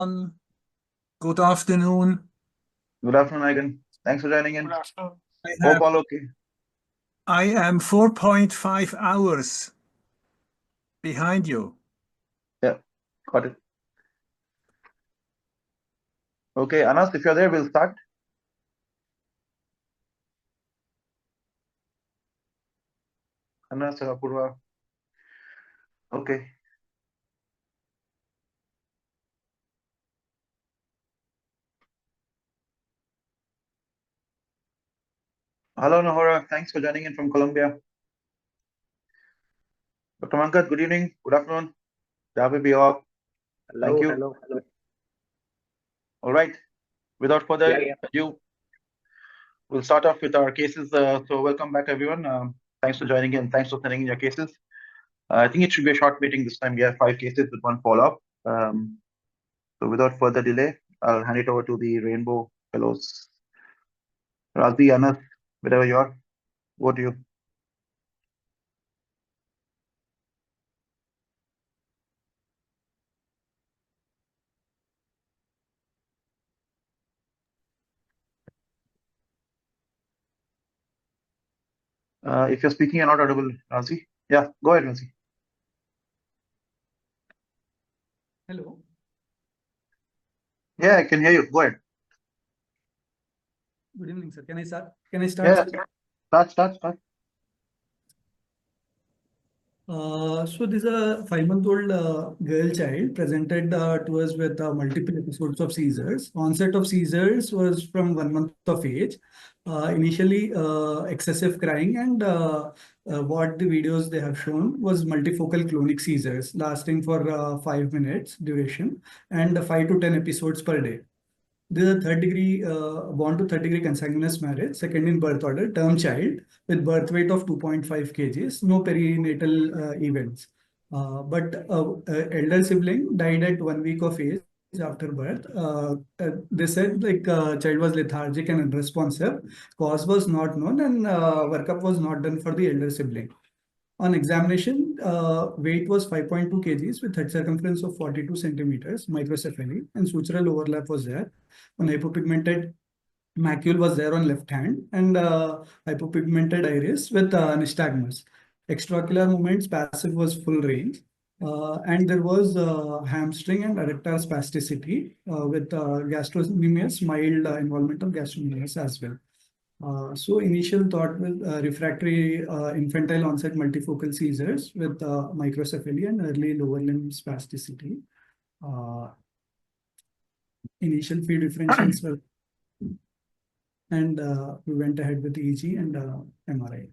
Good afternoon. Good afternoon, Megan. Thanks for joining in. Good afternoon. Hope all okay. I am 4.5 hours behind you. Yeah, got it. Okay, Anas, if you're there, we'll start. Anas, Apurva. Okay. Hello, Nahora. Thanks for joining in from Colombia. Dr. Mankat, good evening. Good afternoon. Javi Bihar. Thank you. Hello. All right. Without further ado, we'll start off with our cases. So welcome back, everyone. Thanks for joining in. Thanks for sending in your cases. I think it should be a short meeting this time. We have 5 cases with 1 follow-up. So without further delay, I'll hand it over to the Rainbow Fellows. Razi, Anas, wherever you are, over to you. If you're speaking, you're not audible, Razi. Yeah, go ahead, Razi. Hello. Yeah, I can hear you. Go ahead. Good evening, sir. Can I start? Yeah, start. So this is a 5-month-old girl child presented to us with multiple episodes of seizures. Onset of seizures was from 1 month of age. Initially, excessive crying, and what the videos they have shown was multifocal clonic seizures lasting for 5 minutes duration and 5 to 10 episodes per day. This is a born to third degree consanguineous marriage, second in birth order, term child with birth weight of 2.5 kgs, no perinatal events. But elder sibling died at 1 week of age after birth. They said child was lethargic and unresponsive. Cause was not known, and workup was not done for the elder sibling. On examination, weight was 5.2 kgs with head circumference of 42 centimeters, microcephaly, and sutural overlap was there. One hypopigmented macule was there on left hand, and hypopigmented iris with nystagmus. Extraocular movements, passive was full range. And there was hamstring and adductor spasticity with gastrocnemius, mild involvement of gastrocnemius as well. So initial thought was refractory infantile onset multifocal seizures with microcephaly and early lower limb spasticity. Initial field differentials were, and we went ahead with EEG and MRI.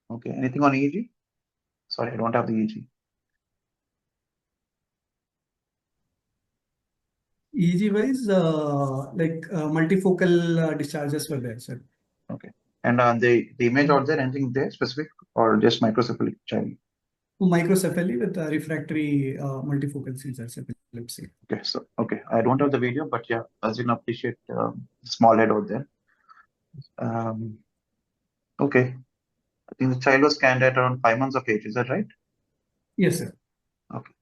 Okay, anything on EEG? Sorry, I don't have the EEG. EEG wise, multifocal discharges were there, sir. Okay. And the image out there, anything there specific or just microcephalic child? Microcephaly with refractory multifocal seizures, epilepsy. Okay, so I don't have the video, but yeah, as you can appreciate, small head out there. Okay, I think the child was scanned at around 5 months of age. Is that right? Yes, sir. Okay.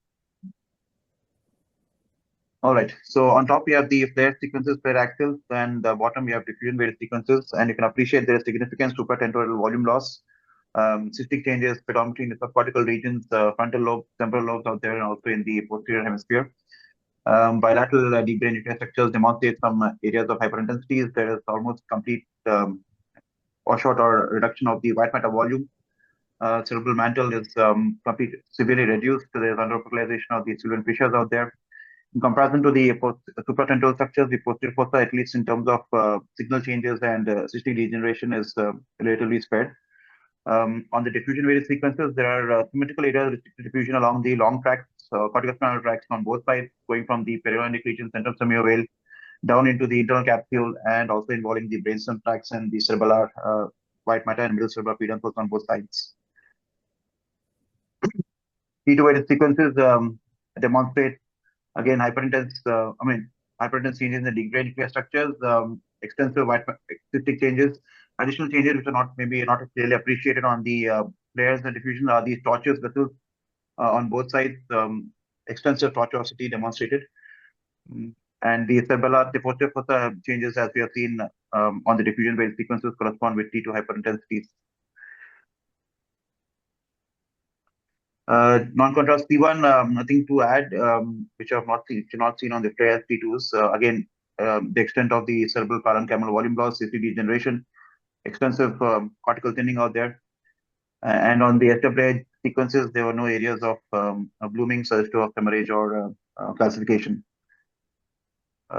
All right. So on top we have the flare sequences, flare axils, and the bottom we have diffusion weighted sequences, and you can appreciate there is significant supratemporal volume loss, cystic changes predominantly in the subcortical regions, frontal lobe, temporal lobes out there, and also in the posterior hemisphere. Bilateral deep brain nuclear structures demonstrate some areas of hyperintensities. There is almost complete washout or reduction of the white matter volume. Cerebral mantle is severely reduced. There is underlocalization of the cerebral fissures out there. In comparison to the supratemporal structures, the posterior fossa, at least in terms of signal changes and cystic degeneration, is relatively spared. On the diffusion various sequences, there are symmetrical areas of diffusion along the long tracts, corticospinal tracts on both sides, going from the perionic region, central semioveil, down into the internal capsule, and also involving the brainstem tracts and the cerebellar white matter and middle cerebral peduncle on both sides. T2-weighted sequences demonstrate again hyperintense changes in the deep brain nuclear structures, extensive cystic changes, additional changes which are not clearly appreciated on the flares and diffusion are these tortuous vessels on both sides, extensive tortuosity demonstrated. And the cerebellar deportive fossa changes, as we have seen on the diffusion, where sequences correspond with T2 hyperintensities. Non-contrast T1, nothing to add, which I have not seen on the FLAIR T2s. Again, the extent of the cerebral parenchymal volume loss, CC degeneration, extensive cortical thinning out there. And on the SWA sequences, there were no areas of blooming suggestive of hemorrhage or calcification.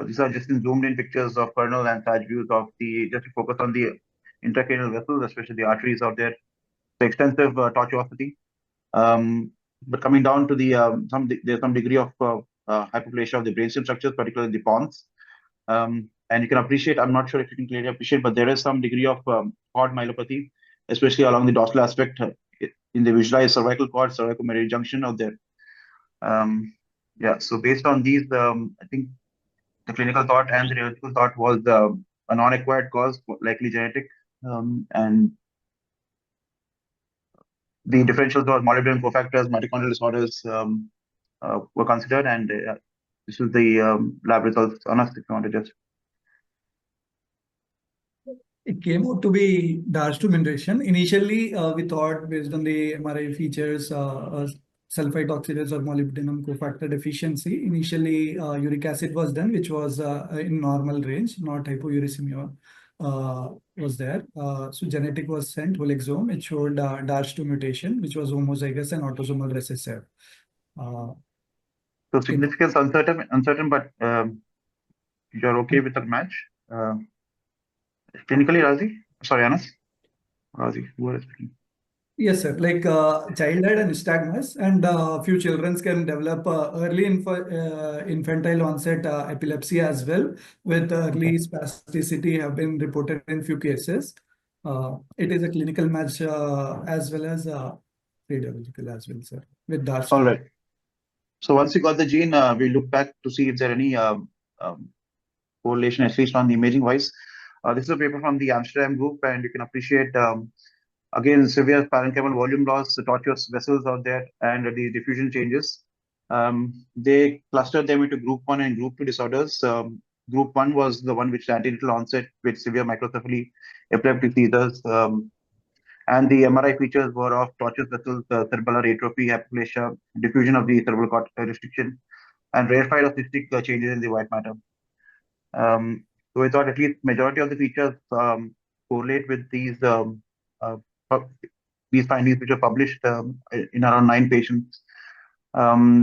These are just in zoomed in pictures of kernel and side views of just to focus on the intracranial vessels, especially the arteries out there. So extensive tortuosity. But coming down to the there's some degree of hypoplasia of the brainstem structures, particularly the pons. And you can appreciate, I'm not sure if you can clearly appreciate, but there is some degree of cord myelopathy, especially along the dorsal aspect in the visualized cervical cord, cervical-medullary junction out there. Yeah, so based on these, I think the clinical thought and the theoretical thought was a non-acquired cause, likely genetic, and the differentials or molybdenum cofactors, mitochondrial disorders were considered, and this is the lab results. Anas, if you want to just. It came out to be DARS2 mutation. Initially, we thought based on the MRI features, sulfite oxidase or molybdenum cofactor deficiency. Initially, uric acid was done, which was in normal range, not hypouricemia was there. So genetic was sent, whole exome. It showed DARS2 mutation, which was homozygous and autosomal recessive. So significance uncertain, but you're okay with the match. Clinically, Razi? Sorry, Anas? Razi, who are speaking? Yes, sir. Like child had a nystagmus, and few children can develop early infantile onset epilepsy as well, with early spasticity have been reported in few cases. It is a clinical match as well as radiological as well, sir, with DARS. All right. So once you got the gene, we look back to see if there are any correlation, at least on the imaging wise. This is a paper from the Amsterdam group, and you can appreciate again severe parenchymal volume loss, the tortuous vessels out there, and the diffusion changes. They clustered them into group 1 and group 2 disorders. Group 1 was the one which had antenatal onset with severe microcephaly, epileptic seizures, and the MRI features were of tortuous vessels, cerebellar atrophy, hypoplasia, diffusion of the cerebral cortical restriction, and rarefied or cystic changes in the white matter. So we thought at least majority of the features correlate with these findings, which were published in around 9 patients.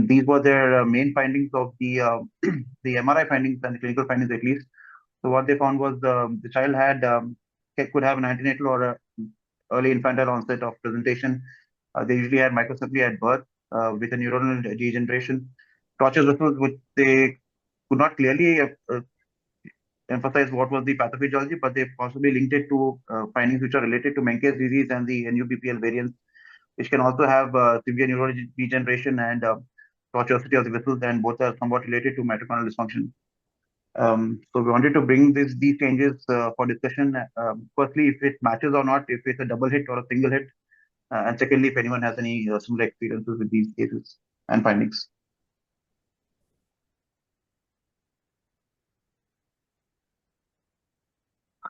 These were their main findings of the the MRI findings and the clinical findings at least. So what they found was the child had could have an antenatal or early infantile onset of presentation. They usually had microcephaly at birth with a neuronal degeneration. Tortuous vessels, which they could not clearly emphasize what was the pathophysiology, but they possibly linked it to findings which are related to Menkes disease and the NUBPL variants, which can also have severe neurodegeneration and tortuosity of the vessels, and both are somewhat related to mitochondrial dysfunction. So we wanted to bring these changes for discussion. Firstly, if it matches or not, if it's a double hit or a single hit, and secondly, if anyone has any similar experiences with these cases and findings.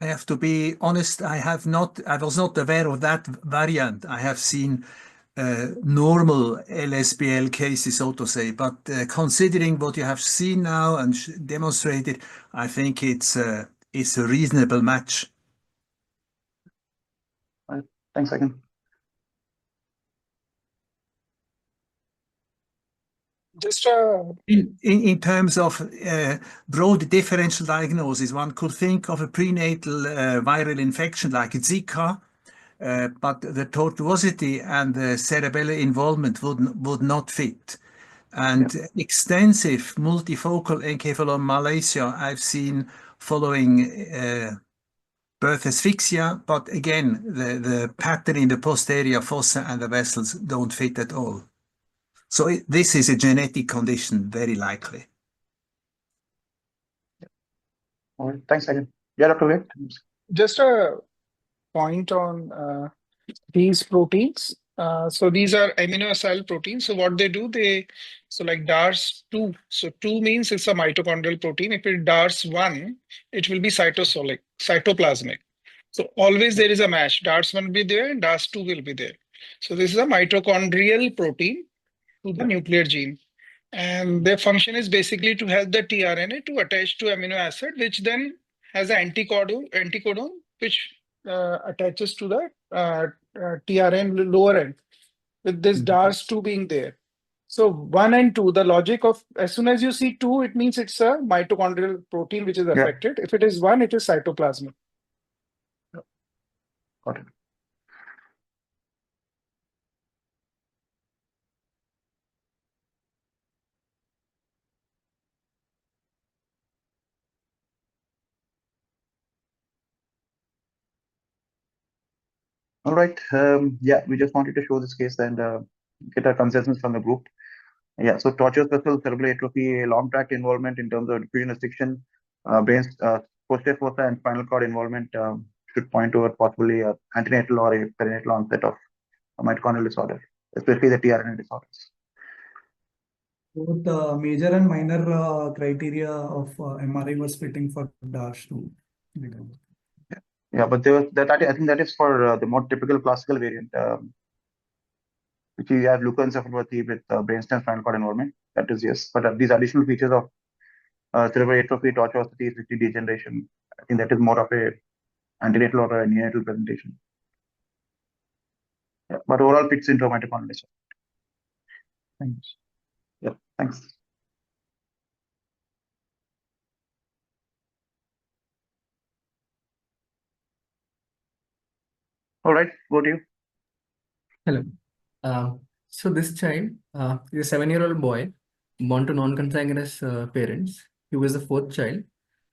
I have to be honest, I was not aware of that variant. I have seen normal LSBL cases, so to say, but considering what you have seen now and demonstrated, I think it's a reasonable match. Thanks again. Just in terms of broad differential diagnosis, one could think of a prenatal viral infection like Zika, but the tortuosity and the cerebellar involvement would not fit. And extensive multifocal encephalomalacia I've seen following birth asphyxia, but again, the pattern in the posterior fossa and the vessels don't fit at all. So this is a genetic condition, very likely. All right, thanks again. Yeah, Dr. Ved. Just a point on these proteins. So these are amino-acyl proteins. So what they do, so like DARS2. So 2 means it's a mitochondrial protein. If it DARS1, it will be cytosolic, cytoplasmic. So always there is a match. DARS1 will be there and DARS2 will be there. So this is a mitochondrial protein to the nuclear gene. And their function is basically to help the tRNA to attach to amino acid, which then has an anticodon which attaches to the tRNA lower end, with this DARS2 being there. So 1 and 2, the logic of as soon as you see 2, it means it's a mitochondrial protein which is affected. If it is 1, it is cytoplasmic. Got it. All right. Yeah, we just wanted to show this case and get a consensus from the group. Yeah, so tortuous vessel cerebral atrophy, long tract involvement in terms of diffusion restriction, brain posterior fossa and spinal cord involvement should point toward possibly a antenatal or a perinatal onset of a mitochondrial disorder, especially the tRNA disorders. Both major and minor criteria of MRI was fitting for DARS2. Yeah, but there was that. I think that is for the more typical classical variant, which you have leukoencephalopathy with brainstem spinal cord involvement. That is yes, but these additional features of cerebral atrophy, tortuosity, cystic degeneration, I think that is more of a antenatal or a neonatal presentation. Yeah, but overall fits into a mitochondrial disorder. Thanks. Yeah, thanks. All right, go to you. Hello. So this child is a 7-year-old boy born to non-consanguineous parents. He was the 4th child.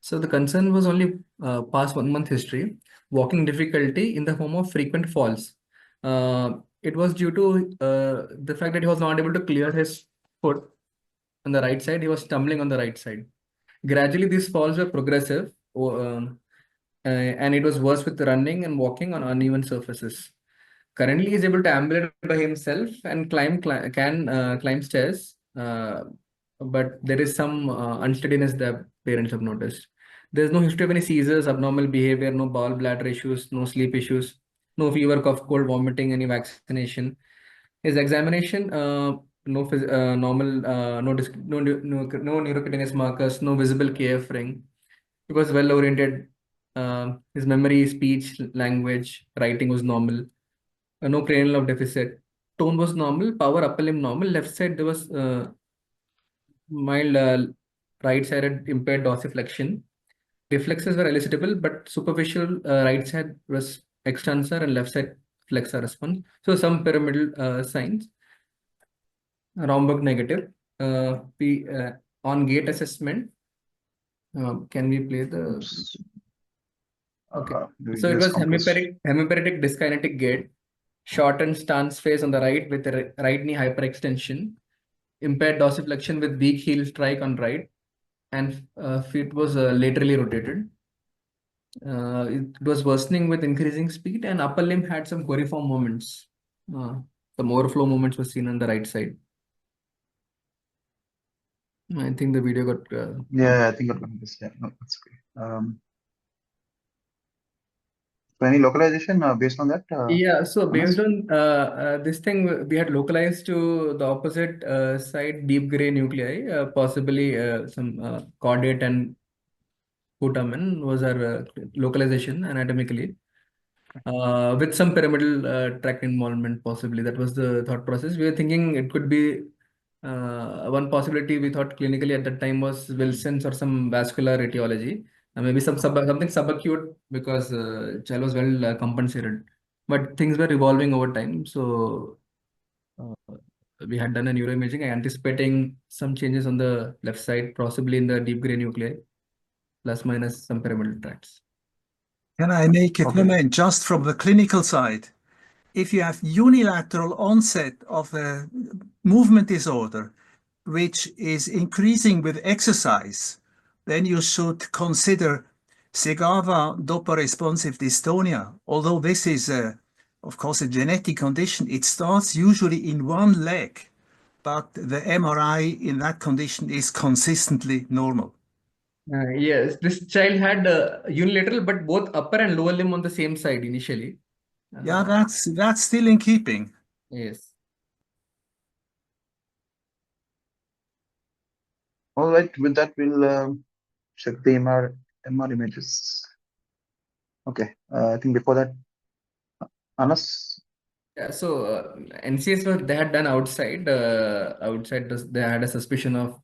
So the concern was only past 1 month history, walking difficulty in the form of frequent falls. It was due to the fact that he was not able to clear his foot on the right side. He was stumbling on the right side. Gradually, these falls were progressive, and it was worse with running and walking on uneven surfaces. Currently, he is able to ambulate by himself and climb stairs, but there is some unsteadiness that parents have noticed. There's no history of any seizures, abnormal behavior, no bowel bladder issues, no sleep issues, no fever, cough, cold, vomiting, any vaccination. His examination, normal, no neurocutaneous markers, no visible KF ring. He was well oriented. His memory, speech, language, writing was normal. No cranial nerve deficit. Tone was normal. Power upper limb normal. Left side there was mild right-sided impaired dorsiflexion. Reflexes were elicitable, but superficial right side was extensor and left side flexor response. So some pyramidal signs. Romberg negative. On gait assessment. Can we play the? Okay. So it was hemiparetic dyskinetic gait. Shortened stance phase on the right with the right knee hyperextension. Impaired dorsiflexion with weak heel strike on right. And feet was laterally rotated. It was worsening with increasing speed, and upper limb had some coriform movements. Some overflow movements were seen on the right side. I think the video got. Yeah, I think got this. Yeah, no, that's okay. So any localization based on that? Yeah, so based on this thing, we had localized to the opposite side deep gray nuclei, possibly some caudate and putamen was our localization anatomically, with some pyramidal tract involvement possibly. That was the thought process. We were thinking it could be one possibility we thought clinically at that time was Wilson's or some vascular etiology. Maybe something subacute because child was well compensated. But things were evolving over time. So we had done a neuroimaging anticipating some changes on the left side, possibly in the deep gray nuclei, plus minus some pyramidal tracts. Can I make a comment just from the clinical side? If you have unilateral onset of a movement disorder, which is increasing with exercise, then you should consider Segava dopa-responsive dystonia. Although this is of course, a genetic condition. It starts usually in one leg, but the MRI in that condition is consistently normal. Yes, this child had unilateral, but both upper and lower limb on the same side initially. Yeah, that's still in keeping. Yes. All right, with that, we'll check the MR images. Okay, I think before that, Anas? Yeah, so NCS they had done outside. They had a suspicion of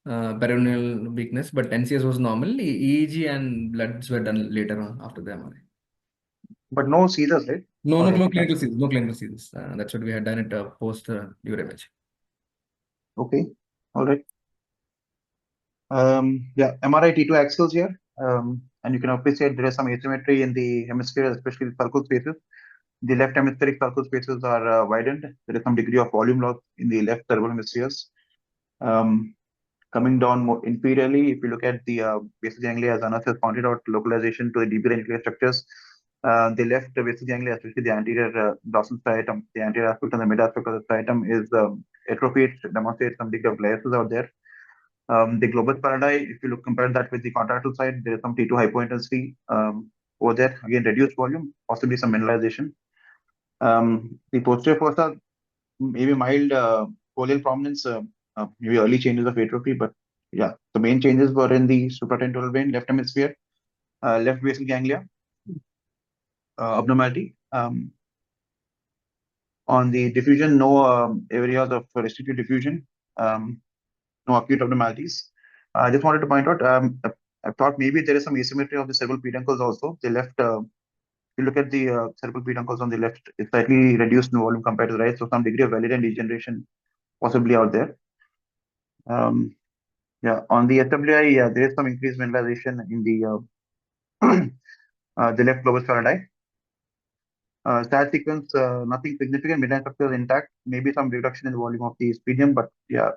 peroneal weakness, but NCS was normal. EEG and bloods were done later on after the MRI. But no seizures, right? No Okay. clinical seizures. No clinical seizures. That's what we had done it post neuroimaging. Okay, all right. Yeah, MRI T2 axils here. And you can appreciate there is some asymmetry in the hemisphere, especially the sulcal spaces. The left hemispheric sulcal spaces are widened. There is some degree of volume loss in the left cerebral hemispheres. Coming down more inferiorly, if you look at the basal ganglia, as Anas has pointed out, localization to the deeper nuclear structures. The left basal ganglia, especially the anterior dorsal striatum, the anterior aspect and the mid aspect of the striatum is atrophied, demonstrates some degree of gliosis out there. The globus pallidi, if you compare that with the contractile side, there is some T2 hypointensity over there. Again, reduced volume, possibly some mineralization. The posterior fossa, maybe mild folial prominence, maybe early changes of atrophy, but yeah, the main changes were in the supratemporal vein, left hemisphere, left basal ganglia, abnormality. On the diffusion, no areas of restricted diffusion, no acute abnormalities. I just wanted to point out, I thought maybe there is some asymmetry of the cerebral peduncles also. The left, if you look at the cerebral peduncles on the left, it's slightly reduced in volume compared to the right, so some degree of validant degeneration possibly out there. Yeah, on the SWI, yeah, there is some increased mineralization in the left globus pallidi. SAT sequence, nothing significant, midline structure intact, maybe some reduction in the volume of the splenium, but yeah,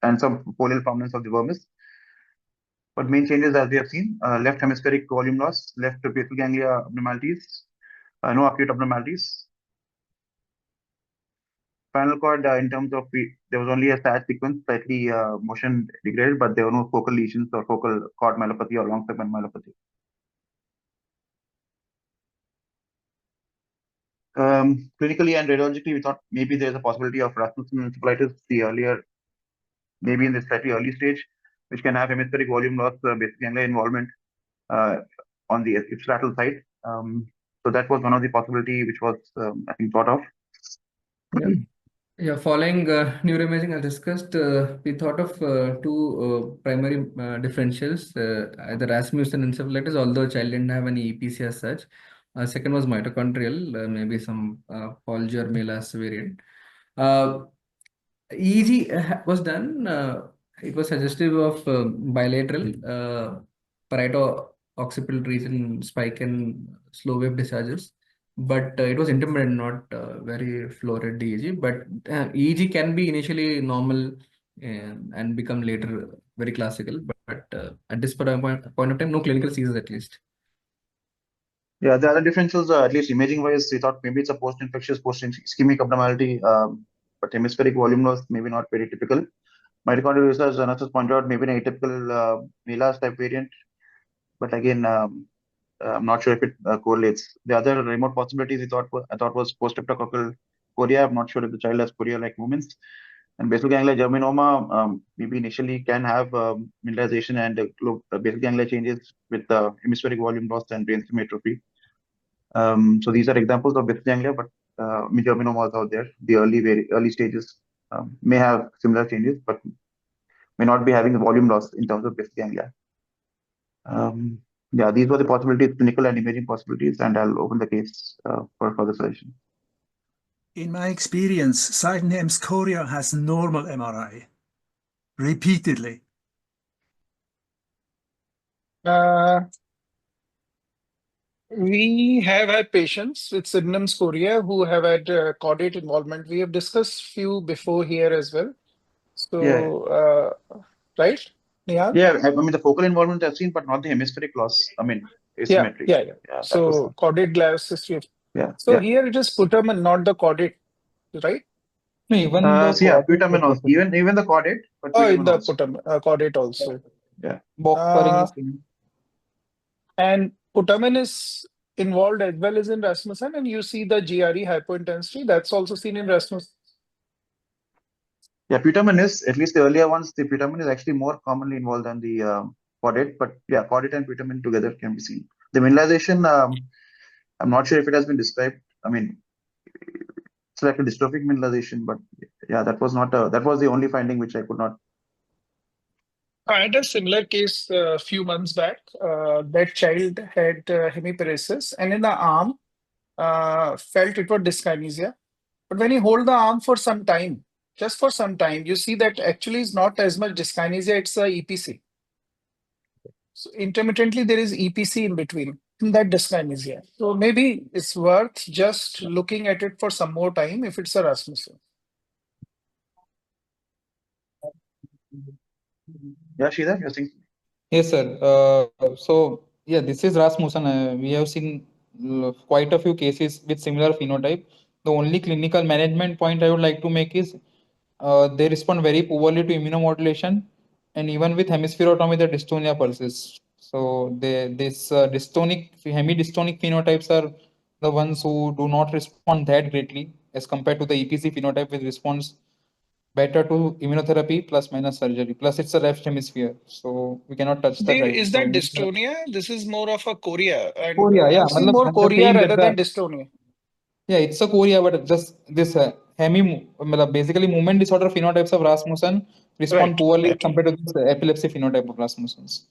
and some folial prominence of the vermis. But main changes, as we have seen, left hemispheric volume loss, left basal ganglia abnormalities, no acute abnormalities. Spinal cord, in terms of, there was only a SAT sequence, slightly motion degraded, but there were no focal lesions or focal cord myelopathy or long segment myelopathy. Clinically and radiologically, we thought maybe there's a possibility of Rasmussen encephalitis, the earlier, maybe in the slightly early stage, which can have hemispheric volume loss, basal ganglia involvement on the ipsilateral side. So that was one of the possibility which was, I think, thought of. Yeah, following neuroimaging, as discussed, we thought of two primary differentials, either Rasmussen encephalitis, although child didn't have any EPC as such. Second was mitochondrial, maybe some Golgi or Melas variant. EEG was done. It was suggestive of bilateral parieto-occipital region spike and slow wave discharges. But it was intermittent, not very florid EEG. But EEG can be initially normal and become later very classical. But at this point of time, no clinical seizures at least. Yeah, the other differentials, at least imaging-wise, we thought maybe it's a post-infectious, post-ischemic abnormality, but hemispheric volume loss maybe not very typical. Mitochondrial research, Anas has pointed out, maybe an atypical Melas type variant, but again, I'm not sure if it correlates. The other remote possibilities I thought was post-streptococcal chorea. I'm not sure if the child has chorea-like movements. And basal ganglia germinoma, maybe initially can have mineralization and basal ganglia changes with hemispheric volume loss and brainstem atrophy. So these are examples of basal ganglia, but germinomas out there. The very early stages may have similar changes, but may not be having volume loss in terms of basal ganglia. Yeah, these were the possibilities, clinical and imaging possibilities, and I'll open the case for further suggestion. In my experience, Sydenham's chorea has normal MRI repeatedly. We have had patients with Sydenham's chorea who have had caudate involvement. We have discussed few before here as well. So, right, Nihaal? Yeah, I mean the focal involvement I've seen, but not the hemispheric loss. I mean asymmetry. Yeah. So caudate gliosis we have Yeah. So Yeah. here it is putamen, not the caudate, right? No, even the So yeah, caudate putamen also, location, even the caudate, but Oh, putamen the also. putamen, caudate also. Yeah. box purring Uh, is seen. and putamen is involved as well as in Rasmussen, and you see the GRE hypointensity that's also seen in Rasmussen. Yeah, putamen is, at least the earlier ones, the putamen is actually more commonly involved than the caudate, but yeah, caudate and putamen together can be seen. The mineralization, I'm not sure if it has been described. I mean, it's like a dystrophic mineralization, but yeah, that was not that was the only finding which I could not. I had a similar case a few months back. That child had hemiparesis, and in the arm, felt it was dyskinesia. But when you hold the arm for some time, just for some time, you see that actually is not as much dyskinesia, it's a EPC. So intermittently, there is EPC in between in that dyskinesia. So maybe it's worth just looking at it for some more time if it's a Rasmussen. Yeah, Sridhar, you're saying? Yes, sir. So yeah, this is Rasmussen. We have seen quite a few cases with similar phenotype. The only clinical management point I would like to make is they respond very poorly to immunomodulation, and even with hemispherotomy, the dystonia persists. So this hemidystonic phenotypes are the ones who do not respond that greatly as compared to the EPC phenotype, which responds better to immunotherapy plus minus surgery. Plus, it's a left hemisphere, so we cannot touch that There right. is So, that dystonia. This is more of a chorea, and chorea, yeah, I've seen more I'm just chorea saying that rather than dystonia. yeah, it's a chorea, but just this basically movement disorder phenotypes of Rasmussen respond Right. poorly Okay. compared to the epilepsy phenotype of Rasmussen's.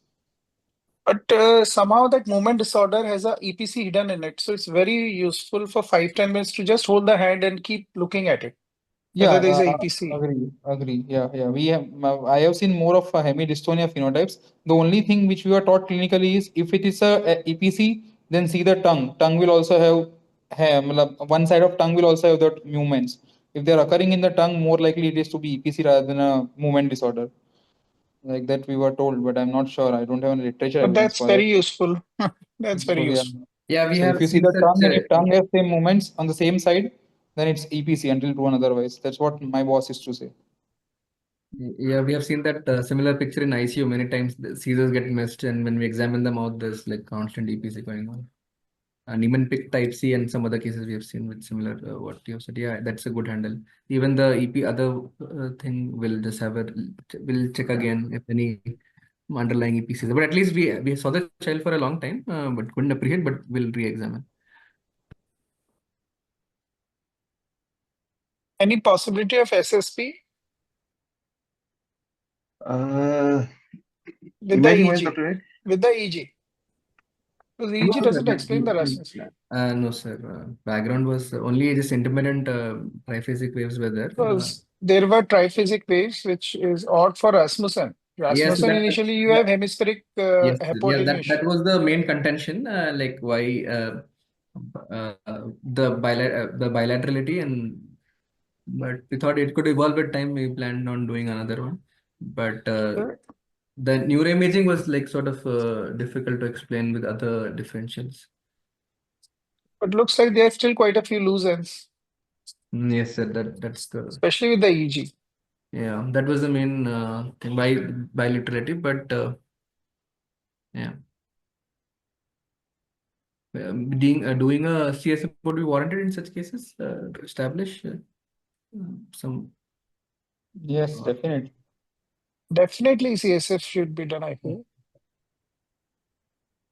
But somehow that movement disorder has a EPC hidden in it. So it's very useful for 5-10 minutes to just hold the hand and keep looking at it, Yeah, whether there is a EPC. agree. Yeah. We have, I have seen more of a hemidystonia phenotypes. The only thing which we are taught clinically is if it is a EPC, then see the tongue. Tongue will also one side of tongue will also have the movements. If they are occurring in the tongue, more likely it is to be EPC rather than a movement disorder. Like that we were told, but I'm not sure. I don't have any literature But evidence that's for very that. useful. That's very So yeah. useful. Yeah, we So if have you see seen the tongue and such. if tongue has same movements on the same side, then it's EPC until proven otherwise. That's what my boss used to say. Yeah, we have seen that similar picture in ICU many times. The seizures get missed, and when we examine them out, there's like constant EPC going on. And even pick type C and some other cases we have seen with similar what you have said. Yeah, that's a good handle. Even the EP other thing will just have we'll check again if any underlying EPCs. But at least we saw the child for a long time, but couldn't apprehend. But we'll re-examine. Any possibility of SSP with the Imaging wise, EG? Dr. Red? With the EG. Because the No, EG doesn't explain the Rasmus. no, sir. Background was only just intermittent triphasic waves were there. Because there were triphasic waves, which is odd for Rasmussen. Yes, Rasmussen, initially you have hemispheric yes, yeah, that hypoattenuation. was the main contention, like why the bilaterality, and but we thought it could evolve with time. We planned on doing another one, but the neuroimaging was like sort of difficult to explain with other differentials. But looks like there are still quite a few loose ends, Yes, sir. That's the especially with the EG. yeah. That was the main thing by bilaterality, but yeah. Doing a CSF would be warranted in such cases to establish some. Yes, definitely. Definitely CSF should be done, I feel.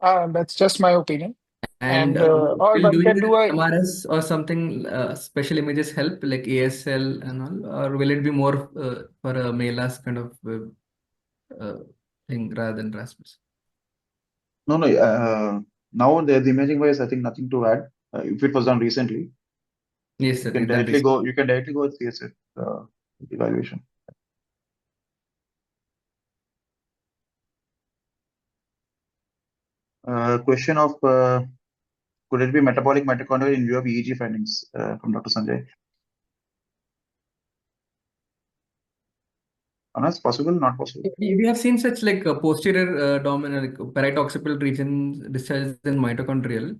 That's just my opinion. And Or will one doing can do a MRS or something special images help like ASL and all, or will it be more for a MELAS kind of thing rather than Rasmus? No. Now the imaging wise, I think nothing to add. If it was done recently, Yes, sir. you can directly go. You can directly go with CSF evaluation. Question of could it be metabolic mitochondria in view of EEG findings from Dr. Sanjay? Anas, possible? Not possible? We have seen such like posterior dominant like, parieto-occipital region discharges in mitochondrial.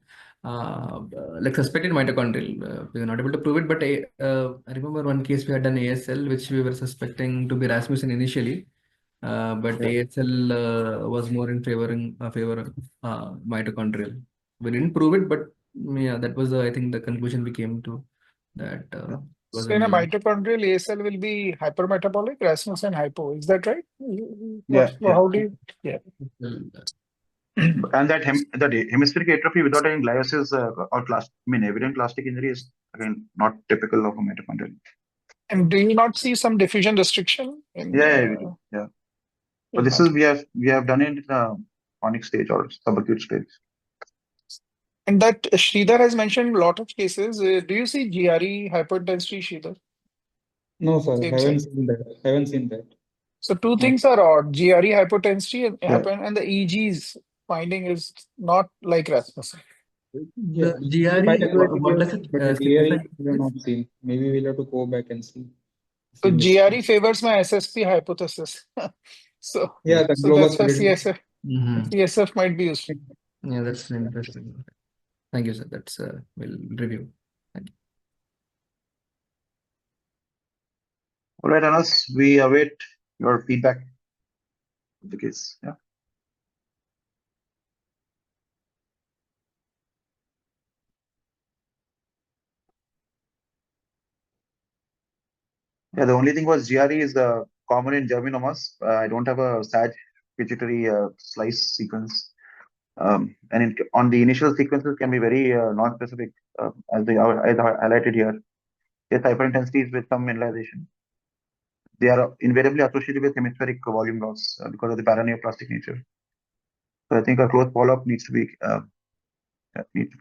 like suspected mitochondrial. We were not able to prove it, but I remember one case we had done ASL, which we were suspecting to be Rasmussen initially, but ASL was more in favor of mitochondrial. We didn't prove it, but yeah, that was I think the conclusion we came to, that was So in a mitochondrial ASL will be hypermetabolic, Rasmussen hypo. Is that right? How do you? Yeah. And that hemispheric atrophy without any gliosis or evident plastic injury is again not typical of a mitochondrial. And do you not see some diffusion restriction? Yeah, we do. Yeah. But this is we have done it in a chronic stage or subacute stage. And that Sridhar has mentioned a lot of cases. Do you see GRE hyperintensity, Sridhar? No, sir, Same haven't side. seen that. Haven't seen that. So two things are odd. GRE hyperintensity happen, and the EG's finding is not like Rasmussen. Yeah, The GRE, what does it but the signify? GRE we have not seen. Maybe we'll have to go back and see. So GRE favors my SSP hypothesis. So yeah, the so globus that's why prediction. CSF might be useful. Yeah, that's interesting. Thank you, sir. That's we'll review. Thank you. All right, Anas, we await your feedback of the case. Yeah. Yeah, the only thing was GRE is common in germinomas. I don't have a SAG pituitary slice sequence. And on the initial sequences can be very non-specific, as highlighted here. Yes, hyperintensities with some mineralization. They are invariably associated with hemispheric volume loss because of the paraneoplastic nature. So I think a close follow-up needs to be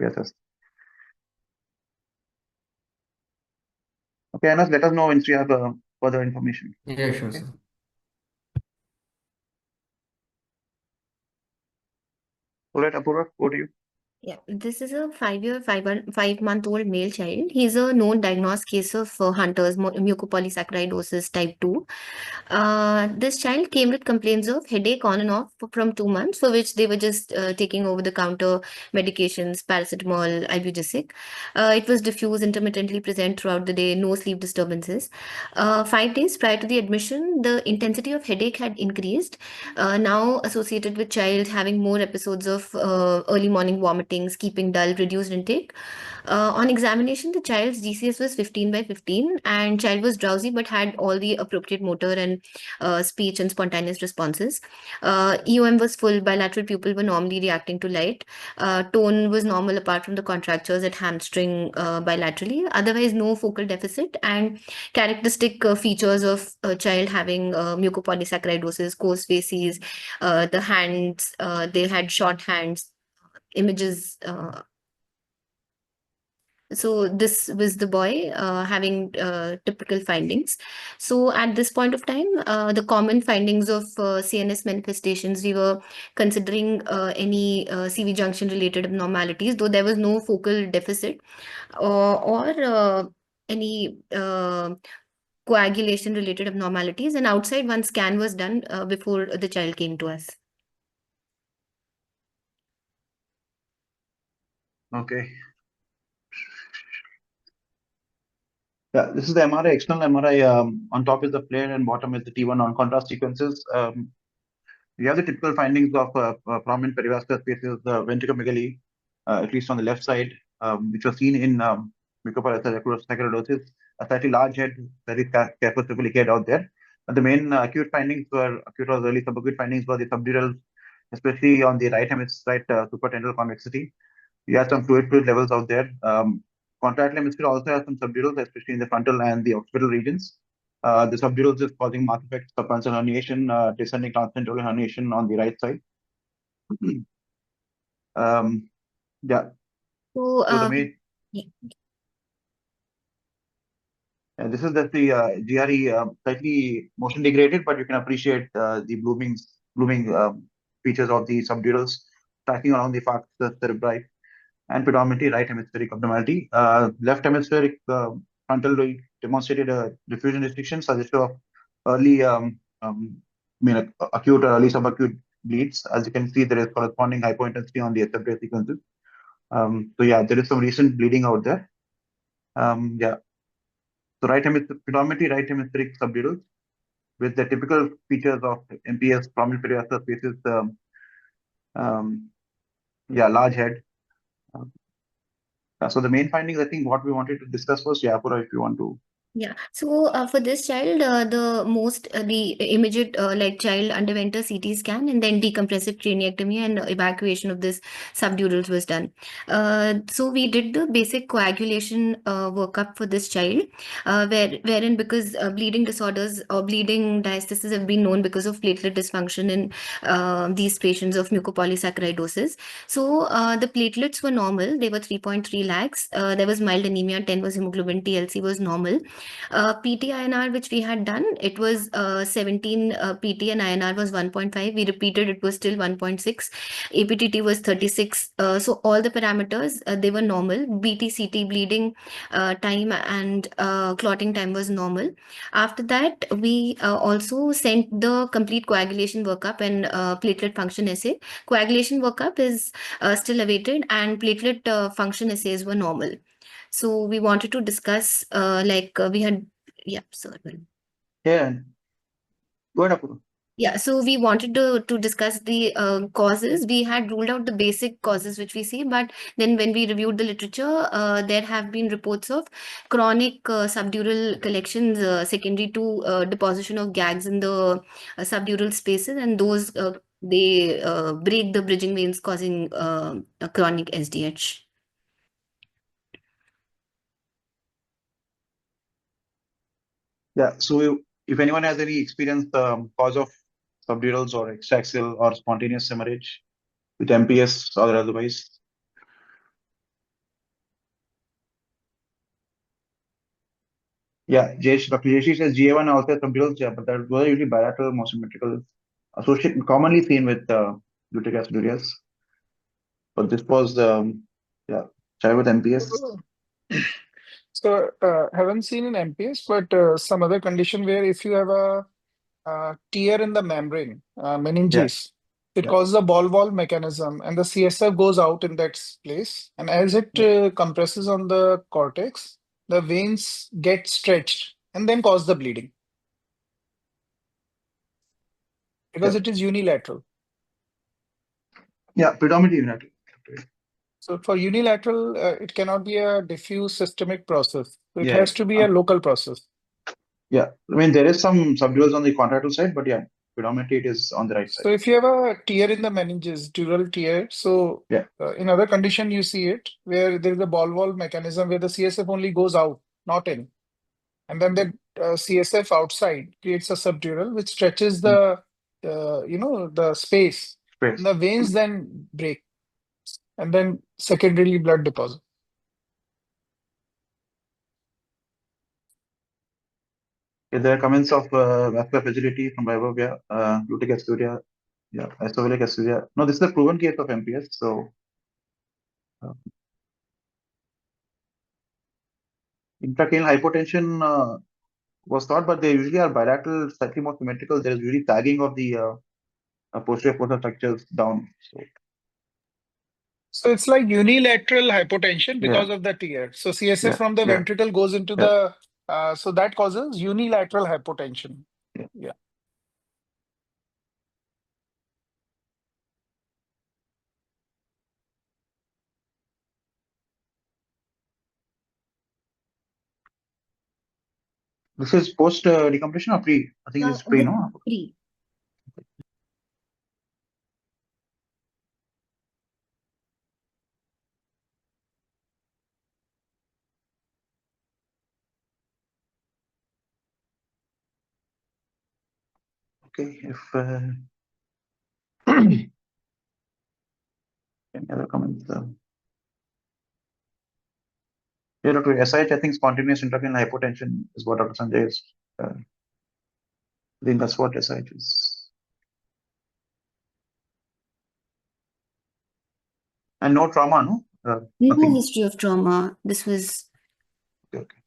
assessed. Okay, Anas, let us know once you have further information. Yeah, sure, sir. All right, Apurva, over to you. Yeah, this is a 5-month-old male child. He's a known diagnosed case of Hunter's mucopolysaccharidosis type 2. This child came with complaints of headache on and off from 2 months, for which they were just taking over-the-counter medications, paracetamol, ibugesic. It was diffuse, intermittently present throughout the day, no sleep disturbances. 5 days prior to the admission, the intensity of headache had increased, now associated with child having more episodes of early morning vomiting, keeping dull, reduced intake. On examination, the child's GCS was 15/15, and child was drowsy but had all the appropriate motor and speech and spontaneous responses. EOM was full, bilateral pupil were normally reacting to light. Tone was normal apart from the contractures at hamstring bilaterally. Otherwise, no focal deficit, and characteristic features of a child having mucopolysaccharidosis, coarse facies, the hands, they had short hands, images. So this was the boy having typical findings. So at this point of time, the common findings of CNS manifestations, we were considering any CV junction related abnormalities, though there was no focal deficit or any coagulation related abnormalities. And outside, one scan was done before the child came to us. Okay. Yeah, this is the MRI, external MRI. On top is the flare and bottom is the T1 non-contrast sequences. We have the typical findings of prominent perivascular spaces, the ventriculomegaly, at least on the left side, which was seen in mucopolysaccharidosis, a slightly large head, very carefully head out there. But the main acute findings were acute or early subacute findings were the subdural, especially on the right hemisphere, supratental convexity. We had some fluid levels out there. Contralateral hemisphere also has some subdurals, especially in the frontal and the occipital regions. The subdurals is causing marked effects of subpancreal herniation, descending transcendental herniation on the right side. Yeah. So, the main, this is the GRE slightly motion degraded, but you can appreciate the blooming features of the subdurals tracking along the falx cerebri, and predominantly right hemispheric abnormality. Left hemispheric frontal lobe demonstrated a diffusion restriction suggestive of early acute or early subacute bleeds. As you can see, there is corresponding hypointensity on the SFJ sequences. So yeah, there is some recent bleeding out there. Yeah. So predominantly right hemispheric subdural with the typical features of MPS, prominent periosteal spaces, large head. So the main findings, I think what we wanted to discuss was, Pura, if you want to. Yeah. So for this child, the immediate child underwent a CT scan and then decompressive craniectomy and evacuation of this subdurals was done. So we did the basic coagulation workup for this child, wherein because bleeding disorders or bleeding diastasis have been known because of platelet dysfunction in these patients of mucopolysaccharidosis. So the platelets were normal; they were 3.3 lakhs. There was mild anemia, 10 was hemoglobin, TLC was normal. PT-INR, which we had done, it was 17 PT and INR was 1.5. We repeated, it was still 1.6. APTT was 36. So all the parameters, they were normal. BT, CT, bleeding time and clotting time was normal. After that, we also sent the complete coagulation workup and platelet function assay. Coagulation workup is still awaited and platelet function assays were normal. So we wanted to discuss, we had, yeah, sir. Yeah. Go ahead, Apurva. Yeah, so we wanted to discuss the causes. We had ruled out the basic causes which we see, but then when we reviewed the literature, there have been reports of chronic subdural collections secondary to deposition of gags in the subdural spaces, and those they break the bridging veins, causing a chronic SDH. Yeah. So if anyone has any experience, cause of subdurals or extraxial or spontaneous hemorrhage with MPS or otherwise. Yeah, Dr. Jayesh says GA1 also has subdurals, yeah, but that those are usually bilateral, more symmetrical, associated, commonly seen with glutaric acidureas. But this was, child with MPS. So haven't seen in MPS, but some other condition where if you have a tear in the membrane, meninges, it Yeah. causes a ball valve mechanism, and the CSF goes out in that place. And as it compresses on the cortex, the veins get stretched and then cause the bleeding because it is unilateral. Yeah, predominantly unilateral. So for unilateral, it cannot be a diffuse systemic process. It Yeah. has to be a local process. Yeah, I mean, there is some subduals on the contralateral side, but yeah, predominantly it is on the right side. So if you have a tear in the meninges, dural tear, so in other condition you see it where there is a ball valve mechanism where the CSF only goes out, not in, and then the CSF outside creates a subdural which stretches the the space. And the veins then break, and then secondarily blood deposit. There are comments of vascular fragility from Vaibhav, glutaric aciduria, isovaleric aciduria. No, this is a proven case of MPS. So intracranial hypotension was thought, but they usually are bilateral, slightly more symmetrical. There is usually tagging of the posterior fossa structures down. So it's like unilateral hypotension because of the tear. So CSF from the ventricle goes into the, so that causes unilateral hypotension. Yeah. This is post decompression or pre? I think this is pre, no? Pre. Okay, if any other comments? Yeah, Dr. SIH, I think spontaneous intracranial hypotension is what Dr. Sanjay is. I think that's what SIH is. And no trauma, no? No history of trauma. This was. Okay.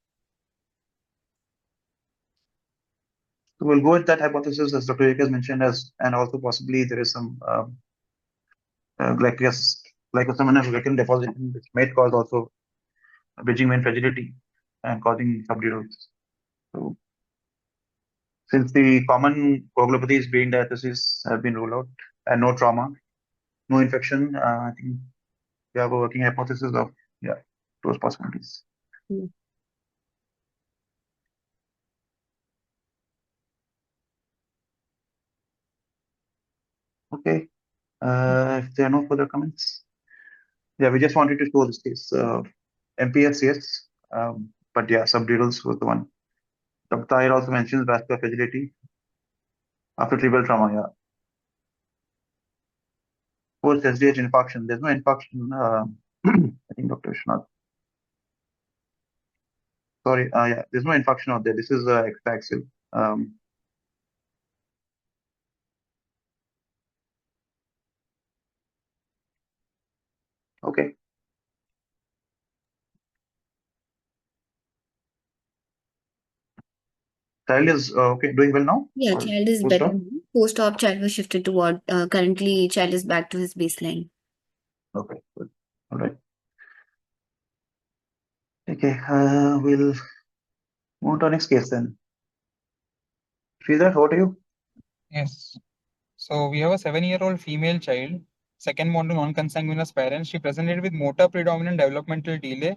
So we'll go with that hypothesis as Dr. Ek has mentioned, and also possibly there is some glycogen glycosaminous recurrent deposition, which may cause also bridging vein fragility and causing subdural. So, since the common coagulopathies being diathesis have been ruled out and no trauma, no infection, I think we have a working hypothesis of those possibilities. Okay. If there are no further comments, we just wanted to show this case. MPS, yes, but subdurals was the one. Dr. Tahir also mentions vascular fragility after cerebral trauma. Post SDH infarction. There's no infarction. I think Dr. Vishnath. Sorry, there's no infarction out there. This is extraxial. Okay. Child is okay, doing well now? Yeah, Or child is post-op? better now. Post-op, child was shifted to ward. Currently, child is back to his baseline. Okay, good. All right. Okay, we'll move to our next case then. Sridhar, over to you. Yes. So we have a 7-year-old female child, second born to non-consanguineous parents. She presented with motor predominant developmental delay,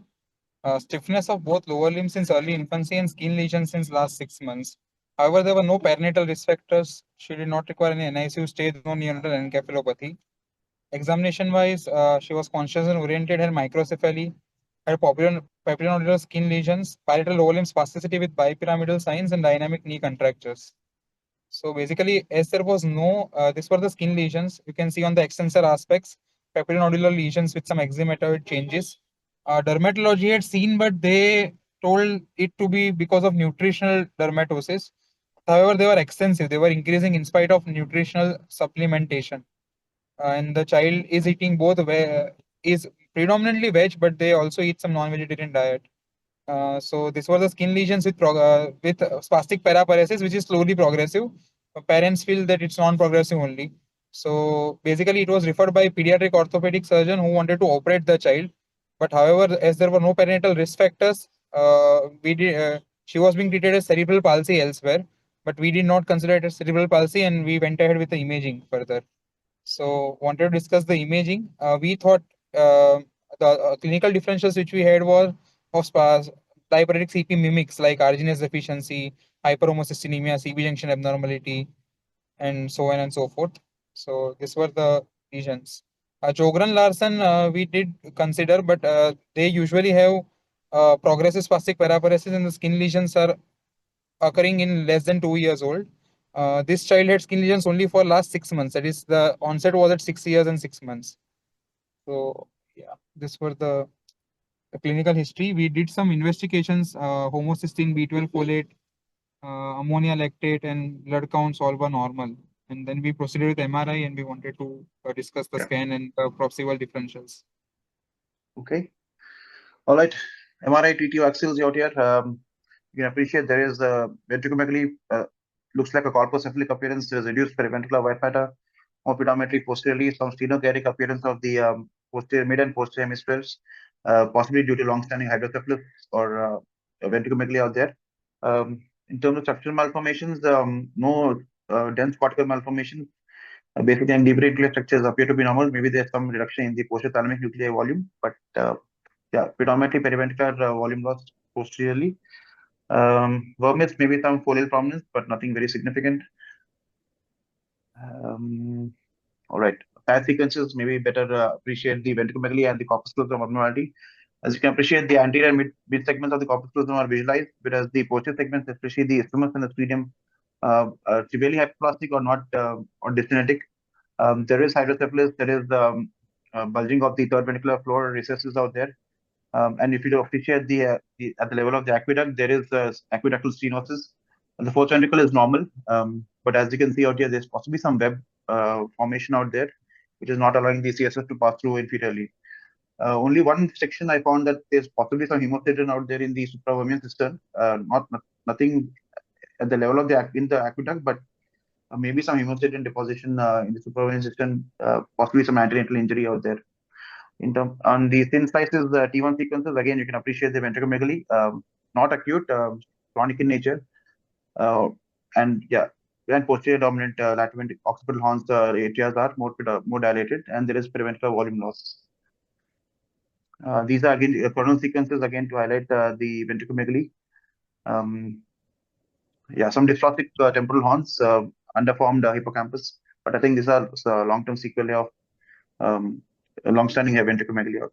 stiffness of both lower limbs since early infancy, and skin lesions since last 6 months. However, there were no perinatal risk factors. She did not require any NICU stay, no neonatal encephalopathy. Examination-wise, she was conscious and oriented, had microcephaly, had papillonodular skin lesions, parietal lower limb spasticity with bipyramidal signs, and dynamic knee contractures. So basically, as there was no, these were the skin lesions. You can see on the extensor aspects, papillonodular lesions with some eczematoid changes. Dermatology had seen, but they told it to be because of nutritional dermatosis. However, they were extensive. They were increasing in spite of nutritional supplementation. And the child is eating both, is predominantly veg, but they also eat some non-vegetarian diet. So these were the skin lesions with spastic paraparesis, which is slowly progressive. Parents feel that it's non-progressive only. So basically, it was referred by pediatric orthopedic surgeon who wanted to operate the child. But however, as there were no perinatal risk factors, she was being treated as cerebral palsy elsewhere. But we did not consider it as cerebral palsy, and we went ahead with the imaging further. So wanted to discuss the imaging. We thought the clinical differentials which we had was of diabetic CP mimics like arginase deficiency, hyperhomocystinemia, CB junction abnormality, and so on and so forth. So these were the lesions. Sjogren Larsen we did consider, but they usually have progressive spastic paraparesis, and the skin lesions are occurring in less than 2 years old. This child had skin lesions only for last 6 months. That is, the onset was at 6 years and 6 months. So this were the clinical history. We did some investigations, homocysteine, B12 folate, ammonia lactate, and blood counts all were normal. And then we proceeded with MRI, and we wanted to discuss the scan and proximal differentials. Okay. All right. MRI TTO axils out here. You can appreciate there is ventriculomegaly, looks like a corpocephalic appearance. There is reduced periventricular white matter, opedometry posteriorly, some stenochoric appearance of the posterior mid and posterior hemispheres, possibly due to long-standing hydrocephalus or ventriculomegaly out there. In terms of structural malformations, no dense cortical malformation. Basically, and deep reticular structures appear to be normal. Maybe there's some reduction in the posterior thalamic nuclei volume, but predominantly periventricular volume loss posteriorly. Vermis, maybe some folial prominence, but nothing very significant. All right. Path sequences, maybe better appreciate the ventriculomegaly and the corpus callosum abnormality. As you can appreciate, the anterior and mid segments of the corpus callosum are visualized, whereas the posterior segments, especially the isthmus and the splenium, are severely hypoplastic or not or dyskinetic. There is hydrocephalus, there is bulging of the third ventricular floor recesses out there. And if you appreciate at the level of the aqueduct, there is aqueductal stenosis. And the fourth ventricle is normal, but as you can see out here, there's possibly some web formation out there, which is not allowing the CSF to pass through inferiorly. Only one section I found that there's possibly some hemocydin out there in the supravermian cistern. Nothing at the level of the aqueduct, but maybe some hemocydin deposition in the supravermian cistern, possibly some antenatal injury out there. On the thin slices, T1 sequences, again, you can appreciate the ventriculomegaly, not acute, chronic in nature. And yeah, and posterior dominant lateral occipital horns areas are more dilated, and there is preventive volume loss. These are again coronal sequences again to highlight the ventriculomegaly. Yeah, some dystrophic temporal horns, underformed hippocampus, but I think these are long-term sequelae of long-standing ventriculomegaly.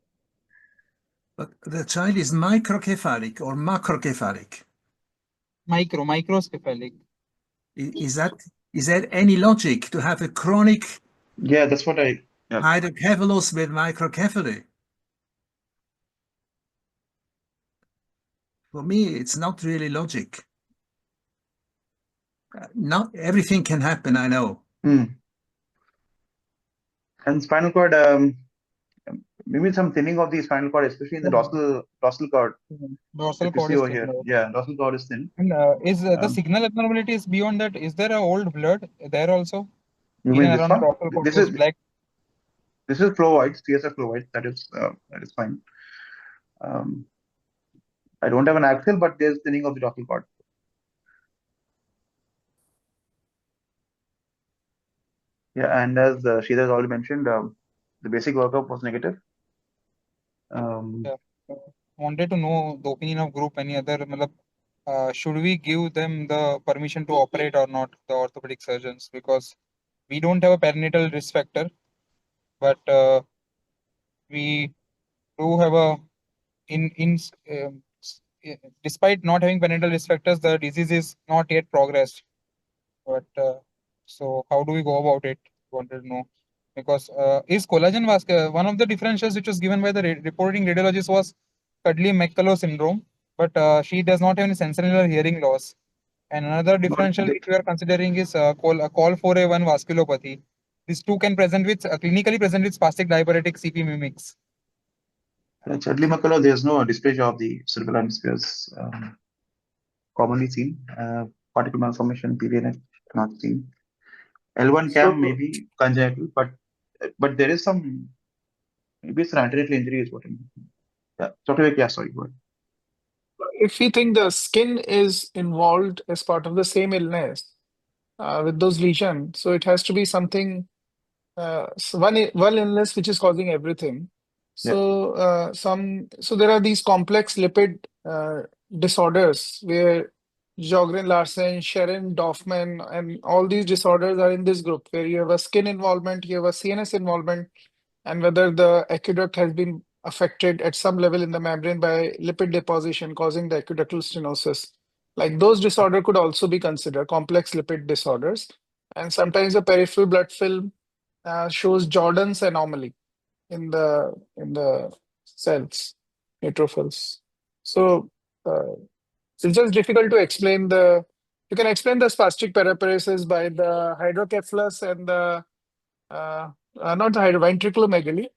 But the child is microcephalic or macrocephalic. Microcephalic. Is there any logic to have a chronic Yeah, that's what hydrocephalus with microcephaly? For me, it's not really logic. Not everything can happen, I know. And spinal cord, maybe some thinning of the spinal cord, especially in the dorsal cord. Dorsal cord is over thin. here. Yeah, dorsal cord is thin. And is the signal abnormality is beyond that? Is there a old blood there also? You mean this one? Dorsal cord, This is black. This is flow white, CSF flow white. That is fine. I don't have an axial, but there's thinning of the dorsal cord. Yeah, and as Sridhar has already mentioned, the basic workup was negative. Yeah. Wanted to know the opinion of group. Any other? Should we give them the permission to operate or not, the orthopedic surgeons? Because we don't have a perinatal risk factor, but we do have a despite not having perinatal risk factors, the disease is not yet progressed. But so how do we go about it? Wanted to know. Because is collagen vascular one of the differentials which was given by the reporting radiologist was Cudley-McCullough syndrome, but she does not have any sensorineural hearing loss. And another differential which we are considering is call4A1 vasculopathy. These two can present with clinically present with spastic diaphoretic CP mimics. Cudley-McCullough, there's no dysplasia of the cerebral hemispheres commonly seen. Particle malformation, PVNF not seen. L1 cam may be congenital, but there is some, maybe it's an antenatal injury is what I mean. Yeah, sorry, go ahead. If we think the skin is involved as part of the same illness with those lesions, so it has to be something, one illness which is causing everything. So so there are these complex lipid disorders where Sjogren Larsen, Sharon Dorfman, and all these disorders are in this group where you have a skin involvement, you have a CNS involvement, and whether the aqueduct has been affected at some level in the membrane by lipid deposition causing the aqueductal stenosis. Like those disorders could also be considered complex lipid disorders. And sometimes the peripheral blood film shows Jordan's anomaly in the cells, neutrophils. So it's just difficult to explain you can explain the spastic paraparesis by the hydrocephalus and the not the ventriculomegaly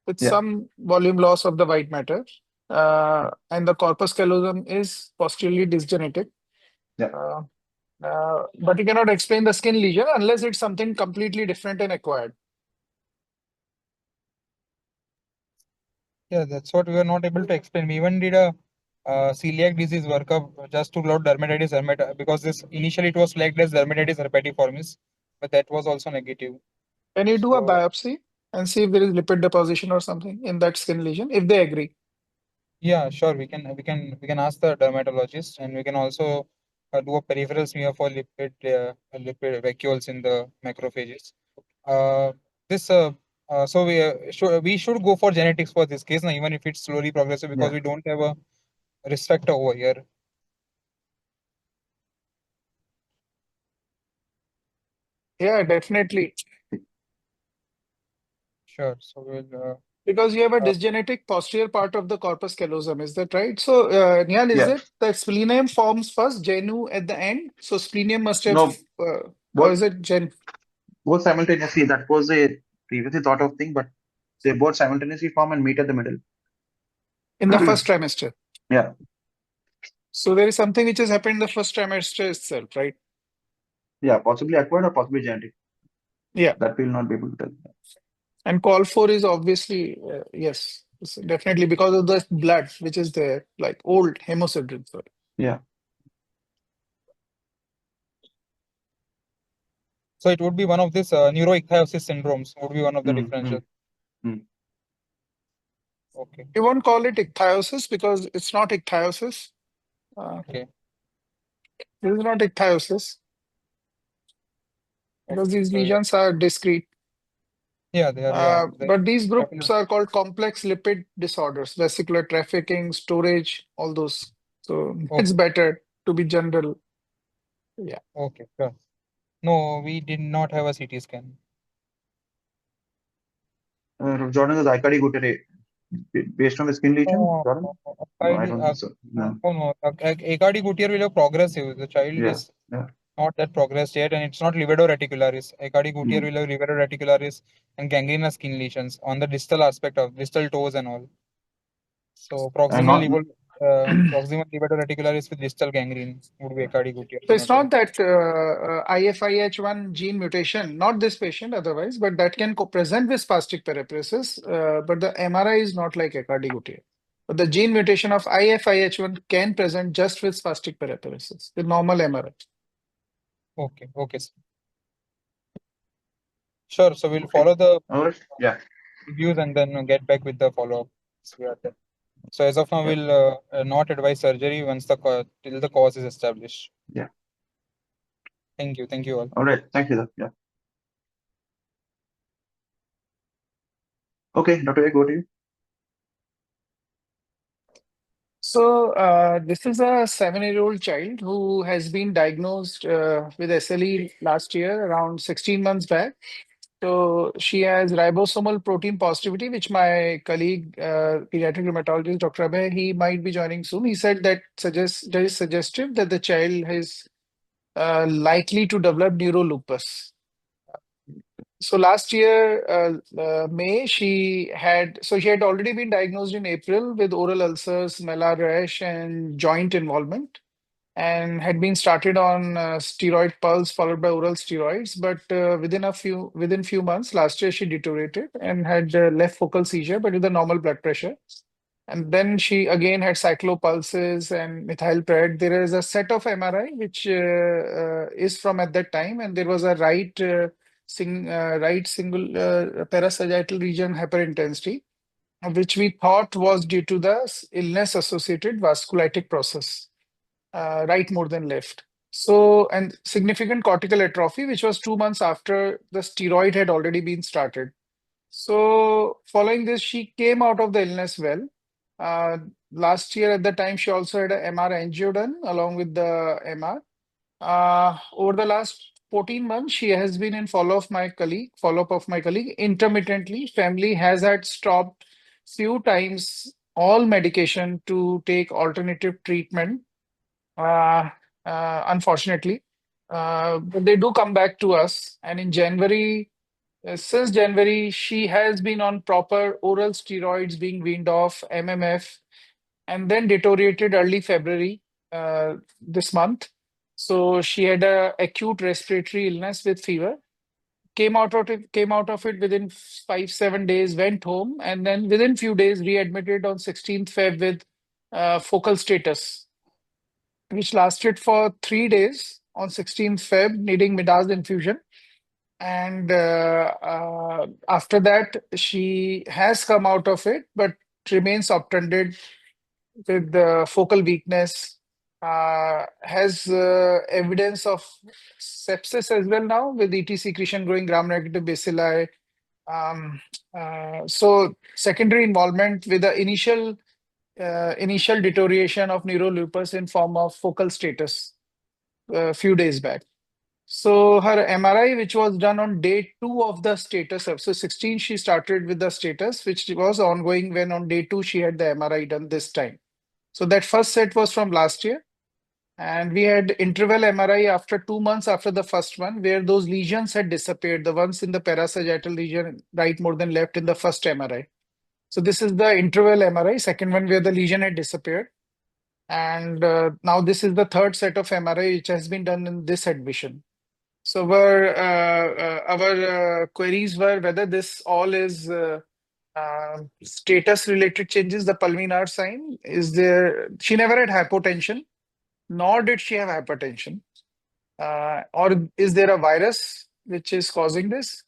with some volume loss of the white matter. And the corpus callosum is posteriorly dysgenetic. But you cannot explain the skin lesion unless it's something completely different and acquired. Yeah, that's what we were not able to explain. We even did a celiac disease workup just to load dermatitis because this initially it was flagged as dermatitis herpetiformis, but that was also negative. Can you do a biopsy and see if there is lipid deposition or something in that skin lesion if they agree? Yeah, sure. We can ask the dermatologist, and we can also do a peripheral smear for lipid vacuoles in the macrophages. So we should go for genetics for this case now, even if it's slowly progressive, because we don't have a risk factor over here. Yeah, definitely. Sure. So we'll because you have a dysgenetic posterior part of the corpus callosum, is that right? So Nihaal, is it the splenium forms first, genu at the end? So splenium must have or is it gen? Both simultaneously. That was a previously thought of thing, but they both simultaneously form and meet at the middle. In the first trimester. Yeah. So there is something which has happened in the first trimester itself, right? Yeah, possibly acquired or possibly genetic. Yeah. That we'll not be able to tell. And call for is obviously, yes, it's definitely because of the blood, which is there, like old hemosiderin. Yeah. So it would be one of this neuroichthyosis syndromes would be one of the differential. Okay. You won't call it ichthyosis because it's not ichthyosis. Okay. This is not ichthyosis because these So, yeah. lesions are discrete. Yeah, they are. But these groups are called complex lipid disorders, vesicular trafficking, storage, all those. So it's better to be general. Yeah. Okay, sure. No, we did not have a CT scan. Jordan is ICAD good based on the skin lesion? Jordan? No, I don't think so. No. ACAD Gutier will have progressive. The child is not that progressed yet, and it's not livedo reticularis. ACAD Gutier will have livedo reticularis and gangrenous skin lesions on the distal aspect of distal toes and all. So proximal livedo reticularis with distal gangrene would be ACAD Gutier. So it's not that IFIH1 gene mutation, not this patient otherwise, but that can present with spastic paraparesis, but the MRI is not like ACAD Gutier. But the gene mutation of IFIH1 can present just with spastic paraparesis, the normal MRI. Okay, okay. Sure, so we'll follow the reviews and then get back with the follow-up. So as of now, we'll not advise surgery once till the cause is established. Yeah. Thank you all. All right, thank you. Yeah. Okay, Dr. A, go to you. So this is a 7-year-old child who has been diagnosed with SLE last year, around 16 months back. So she has ribosomal protein positivity, which my colleague, pediatric rheumatologist, Dr. Abhay, he might be joining soon. He said that is suggestive that the child is likely to develop neurolupus. So last year, May, she had already been diagnosed in April with oral ulcers, malar rash, and joint involvement, and had been started on steroid pulse followed by oral steroids. But within few months, last year she deteriorated and had left focal seizure, but with a normal blood pressure. And then she again had cyclopulses and methylpred. There is a set of MRI which is from at that time, and there was a right single parasagittal region hyperintensity, which we thought was due to the illness-associated vasculitic process, right more than left. So, and significant cortical atrophy, which was 2 months after the steroid had already been started. So, following this, she came out of the illness well. Last year at the time, she also had a MR angio done along with the MR. Over the last 14 months, she has been in follow-up of my colleague intermittently. Family has had stopped few times all medication to take alternative treatment. Unfortunately, but they do come back to us. And in January, since January, she has been on proper oral steroids being weaned off, MMF, and then deteriorated early February this month. So she had a acute respiratory illness with fever. Came out of it within 5-7 days, went home, and then within few days readmitted on 16th Feb with focal status, which lasted for 3 days on 16th Feb, needing Midaz infusion. And after that, she has come out of it, but remains obtunded with focal weakness, has evidence of sepsis as well now with ET secretion growing gram-negative bacilli. So secondary involvement with the initial deterioration of neurolupus in form of focal status a few days back. So her MRI, which was done on day 2 of the status, so 16 she started with the status, which was ongoing when on day 2 she had the MRI done this time. So that first set was from last year. And we had interval MRI after 2 months after the first one, where those lesions had disappeared, the ones in the parasagittal region, right more than left in the first MRI. So this is the interval MRI, second one where the lesion had disappeared. And now this is the third set of MRI which has been done in this admission. So our queries were whether this all is status related changes, the pulminar sign. Is there, she never had hypotension, nor did she have hypertension. Or is there a virus which is causing this?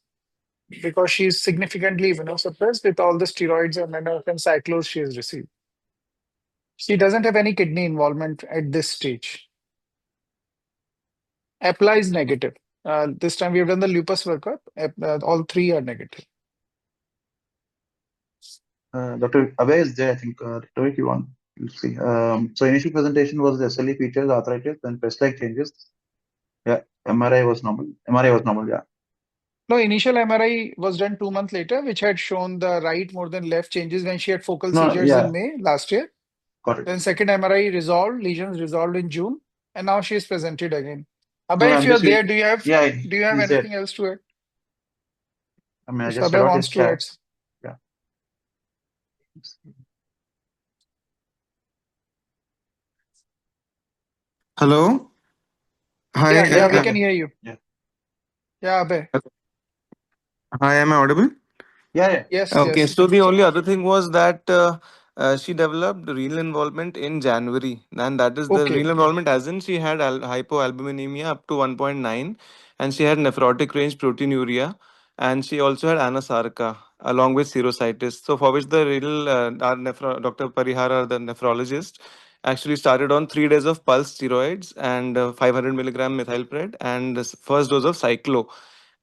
Because she's significantly immunosuppressed with all the steroids and cyclos she has received. She doesn't have any kidney involvement at this stage. APLA is negative. This time we have done the lupus workup. All three are negative. Dr. Abhay is there, I think. Dr. if you want, you'll see. So initial presentation was the SLE features, arthritis, and breast-like changes. Yeah, MRI was normal. Yeah. No, initial MRI was done 2 months later, which had shown the right more than left changes when she had focal No, seizures yeah. in May last year. Got it. Then second MRI resolved, lesions resolved in June, and now she is presented again. Abhay, No, if I'm you're just there, do you have yeah, he's anything there. else to add? I mean, I If just Abhay forgot wants his to chat. add. Yeah. Hello. Hi. Yeah, we can hear you. Yeah. Yeah, Abhay. Hi. Am I audible? Yeah. Yes, Okay. yes. So the only other thing was that she developed renal involvement in January, and that is the Okay. renal involvement as in she had hypoalbuminemia up to 1.9, and she had nephrotic range proteinuria, and she also had anasarca along with serositis. So for which the renal Dr. Parihara, the nephrologist, actually started on 3 days of pulse steroids and 500 milligram methylpred and the first dose of cyclo,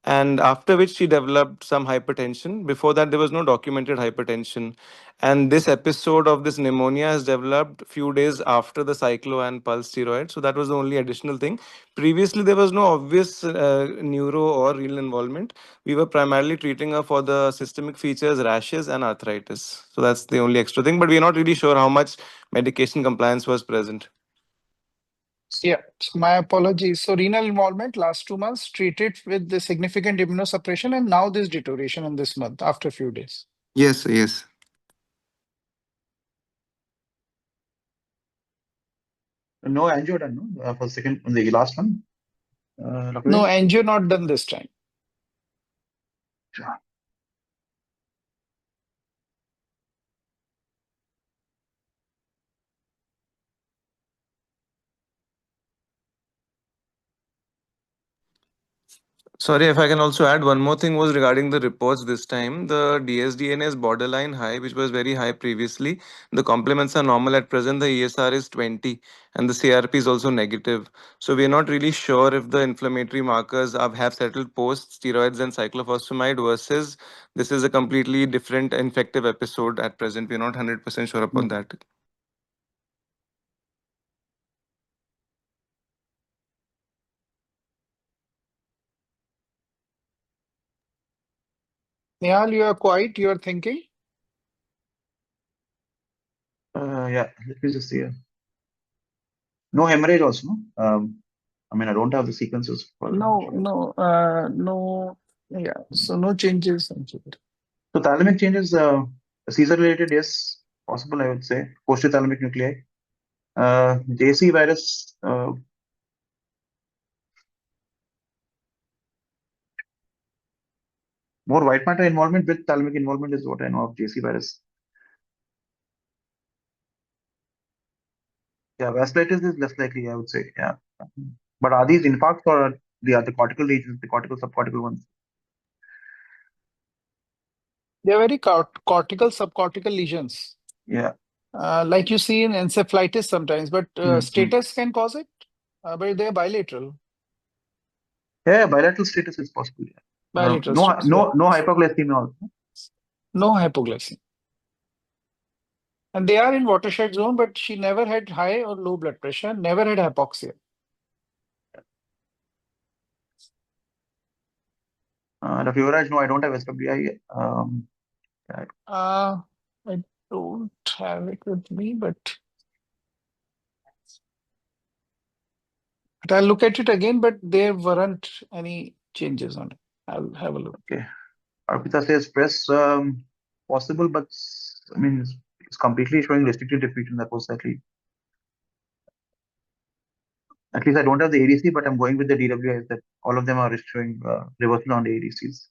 and after which she developed some hypertension. Before that, there was no documented hypertension, and this episode of this pneumonia has developed few days after the cyclo and pulse steroid. So that was the only additional thing. Previously there was no obvious neuro or renal involvement. We were primarily treating her for the systemic features, rashes and arthritis. So that's the only extra thing, but we're not really sure how much medication compliance was present. Yeah, so my apologies. So renal involvement last 2 months treated with the significant immunosuppression, and now this deterioration in this month after a few days. Yes, yes. No angio done, no? For the last one. Dr. No, Reddy? angio not done this time. Sure. Sorry, if I can also add one more thing was regarding the reports this time. The dsDNA is borderline high, which was very high previously. The complements are normal at present. The ESR is 20 and the CRP is also negative. So we are not really sure if the inflammatory markers have settled post steroids and cyclophosphamide versus this is a completely different infective episode at present. We're not 100% sure about that. Nihaal, you are quiet. You are thinking. Yeah, let me just see. No hemorrhage also, no? I mean, I don't have the sequences. No. Yeah, so no changes. So thalamic changes, seizure related, yes, possible, I would say. Post-thalamic nuclei. JC virus, more white matter involvement with thalamic involvement is what I know of JC virus. Yeah, vasculitis is less likely, I would say. Yeah. But are these infarcts or the other cortical regions, the cortical subcortical ones? They are very cortical, subcortical lesions. Yeah. Like you see in encephalitis sometimes, but status can cause it, but they are bilateral. Yeah, bilateral status is possible. Yeah. Bilateral No status, no hypoglycemia also. No hypoglycemia. And they are in watershed zone, but she never had high or low blood pressure, never had hypoxia. The feverage, no, I don't have SWI. I don't have it with me, but I'll look at it again, but there weren't any changes on it. I'll have a look. Okay. Arpita says press possible, but I mean, it's completely showing restricted diffusion. That was slightly. At least I don't have the ADC, but I'm going with the DWIs that all of them are showing reversal on the ADCs.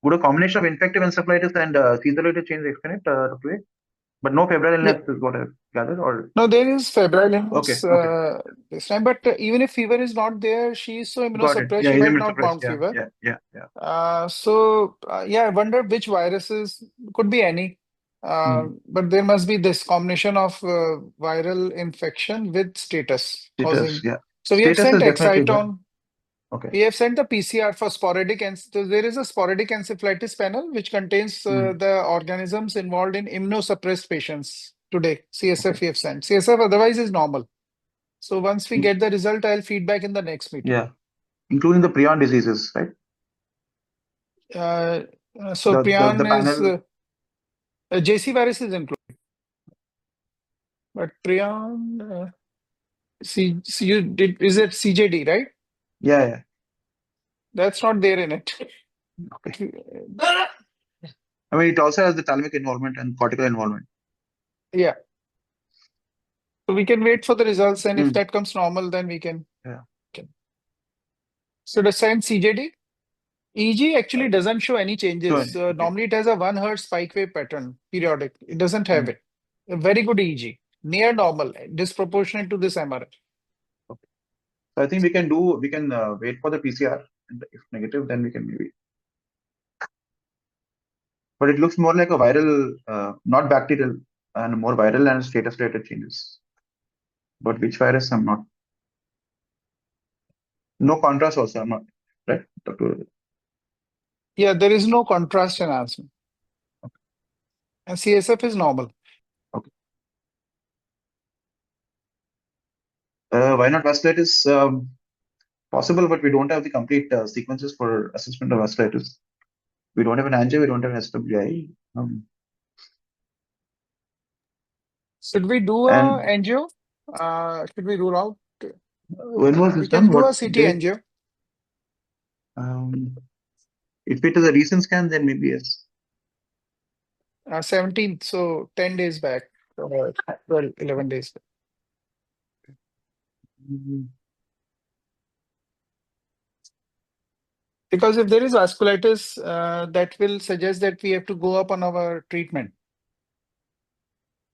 Would a combination of infective encephalitis and seizure-related change explain it, Dr. Ved? But no febrile illness is what I've gathered, or No, there is febrile illness okay. this time, but even if fever is not there, she is so Got it. immunosuppressed, Yeah, she he's might not immunosuppressed. mount fever. Yeah. Yeah, I wonder which viruses, could be any, but there must be this combination of viral infection with status causing. Yeah. So we have Status sent is definitely good. Exciton. Okay. We have sent the PCR for sporadic, and so there is a sporadic encephalitis panel which contains the organisms involved in immunosuppressed patients today. CSF we have sent. CSF otherwise is normal. So once we get the result, I'll feedback in the next meeting. Yeah, including the prion diseases, right? So the prion panel... is JC virus is included, but prion is it CJD, right? Yeah. That's not there in it. Okay. I mean, it also has the thalamic involvement and cortical involvement. Yeah. So we can wait for the results, and if that comes normal, then we can. Yeah. So the same CJD? EEG actually doesn't show any changes. Sure. Normally it has a 1 Hz spike wave pattern, periodic. It doesn't have it. A very good EEG, near normal, disproportionate to this MRI. Okay. So I think we can wait for the PCR, and if negative, then we can maybe. But it looks more like a viral, not bacterial, and more viral and status-related changes. But which virus, I'm not. No contrast also, I'm not, right, Dr. Yeah, there is no contrast enhancement. Okay. And CSF is normal. Okay. Why not vasculitis? Possible, but we don't have the complete sequences for assessment of vasculitis. We don't have an angio, we don't have an SWI. Should we do a angio? Should we rule out? When was this we can done? do What a CT date? angio. If it is a recent scan, then maybe yes. 17th, so 10 days back. Well, 11 days back. Because if there is vasculitis, that will suggest that we have to go up on our treatment.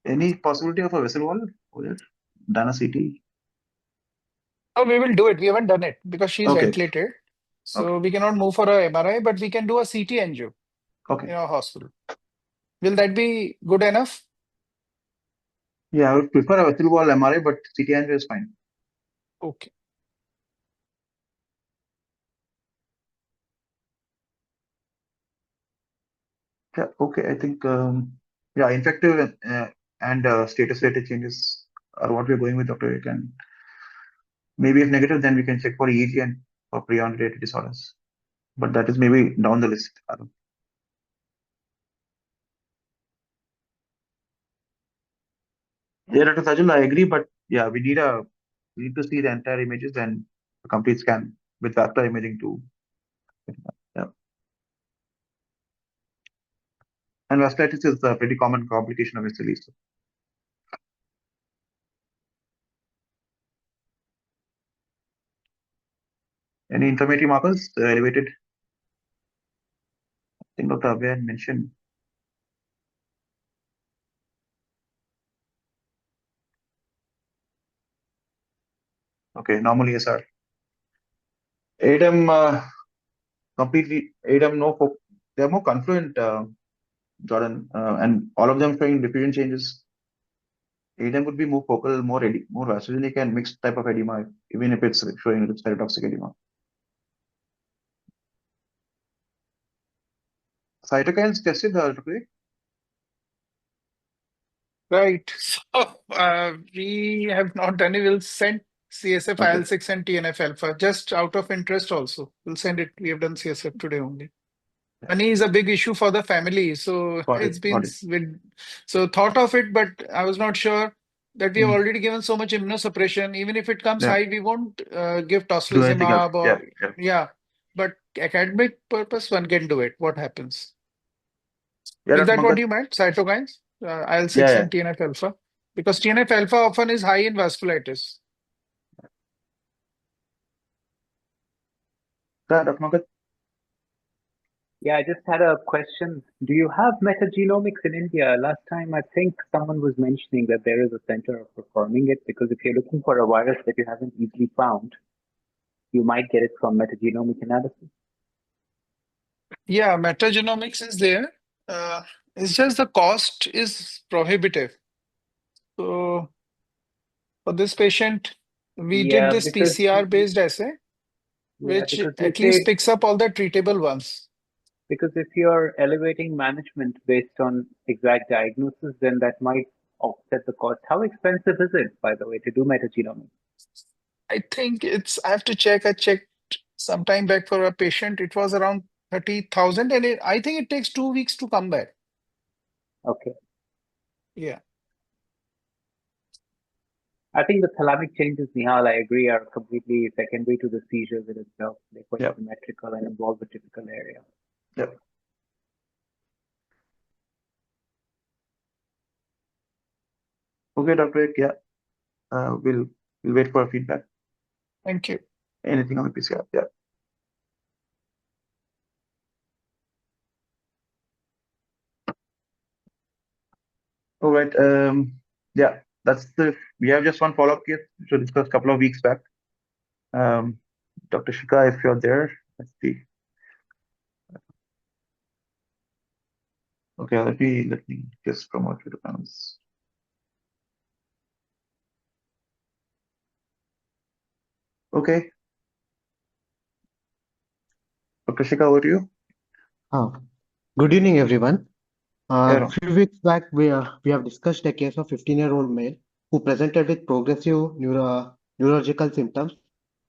Any possibility of a vessel wall? Done a CT? Oh, we will do it. We haven't done it because she's ventilated. So we cannot move for a MRI, but we can do a CT angio in our hospital. Will that be good enough? Yeah, I would prefer a vessel wall MRI, but CT angio is fine. Okay. Yeah, okay. I think, infective and status-related changes are what we're going with, Dr. And maybe if negative, then we can check for EEG and for prion-related disorders. But that is maybe down the list. Yeah, Dr. Sajul, I agree, but yeah, we need to see the entire images and a complete scan with vascular imaging too. Yeah. And vasculitis is a pretty common complication of SLE. Any inflammatory markers elevated? I think Dr. Abhay had mentioned. Okay, normal ESR. ADEM completely, ADEM no, they're more confluent, Jordan, and all of them showing diffusion changes. ADEM would be more focal, more vasogenic and mixed type of edema, even if it's showing cytotoxic edema. Cytokines tested, Dr. Right. So we have not done it. We'll send CSF, IL-6 and TNF-alpha just out of interest also. We'll send it. We have done CSF today only. Money is a big issue for the family. So it's been so thought of it, but I was not sure that we have already given so much immunosuppression. Even if it comes high, we won't give tocilizumab or but academic purpose one can do it. What happens? Yeah, Is Dr. that what Pankaj? you meant? Cytokines? IL-6 Yeah, and TNF alpha? Because TNF alpha often is high in vasculitis. Dr. Pankaj? Yeah, I just had a question. Do you have metagenomics in India? Last time, I think someone was mentioning that there is a center of performing it, because if you're looking for a virus that you haven't easily found, you might get it from metagenomic analysis. Yeah, metagenomics is there. It's just the cost is prohibitive. So for this patient, we did Yeah, this because PCR-based assay, which because they at least say, picks up all the treatable ones. because if you're elevating management based on exact diagnosis, then that might offset the cost. How expensive is it, by the way, to do metagenomics? I think I have to check. I checked some time back for a patient. It was around 30,000, and I think it takes 2 weeks to come back. Okay. Yeah. I think the thalamic changes, Nihaal, I agree, are completely secondary to the seizures in itself. They're quite Yep. symmetrical and involve a typical area. Yep. Okay, Dr. Ek, yeah. We'll wait for feedback. Thank you. Anything on the PCR? Yeah. All right. Yeah, we have just one follow-up case to discuss a couple of weeks back. Dr. Shika, if you're there, let's see. Okay, let me just promote you to panels. Okay. Dr. Shika, over to you. Good evening, everyone. Yeah. A few weeks back, we have discussed a case of 15-year-old male who presented with progressive neurological symptoms,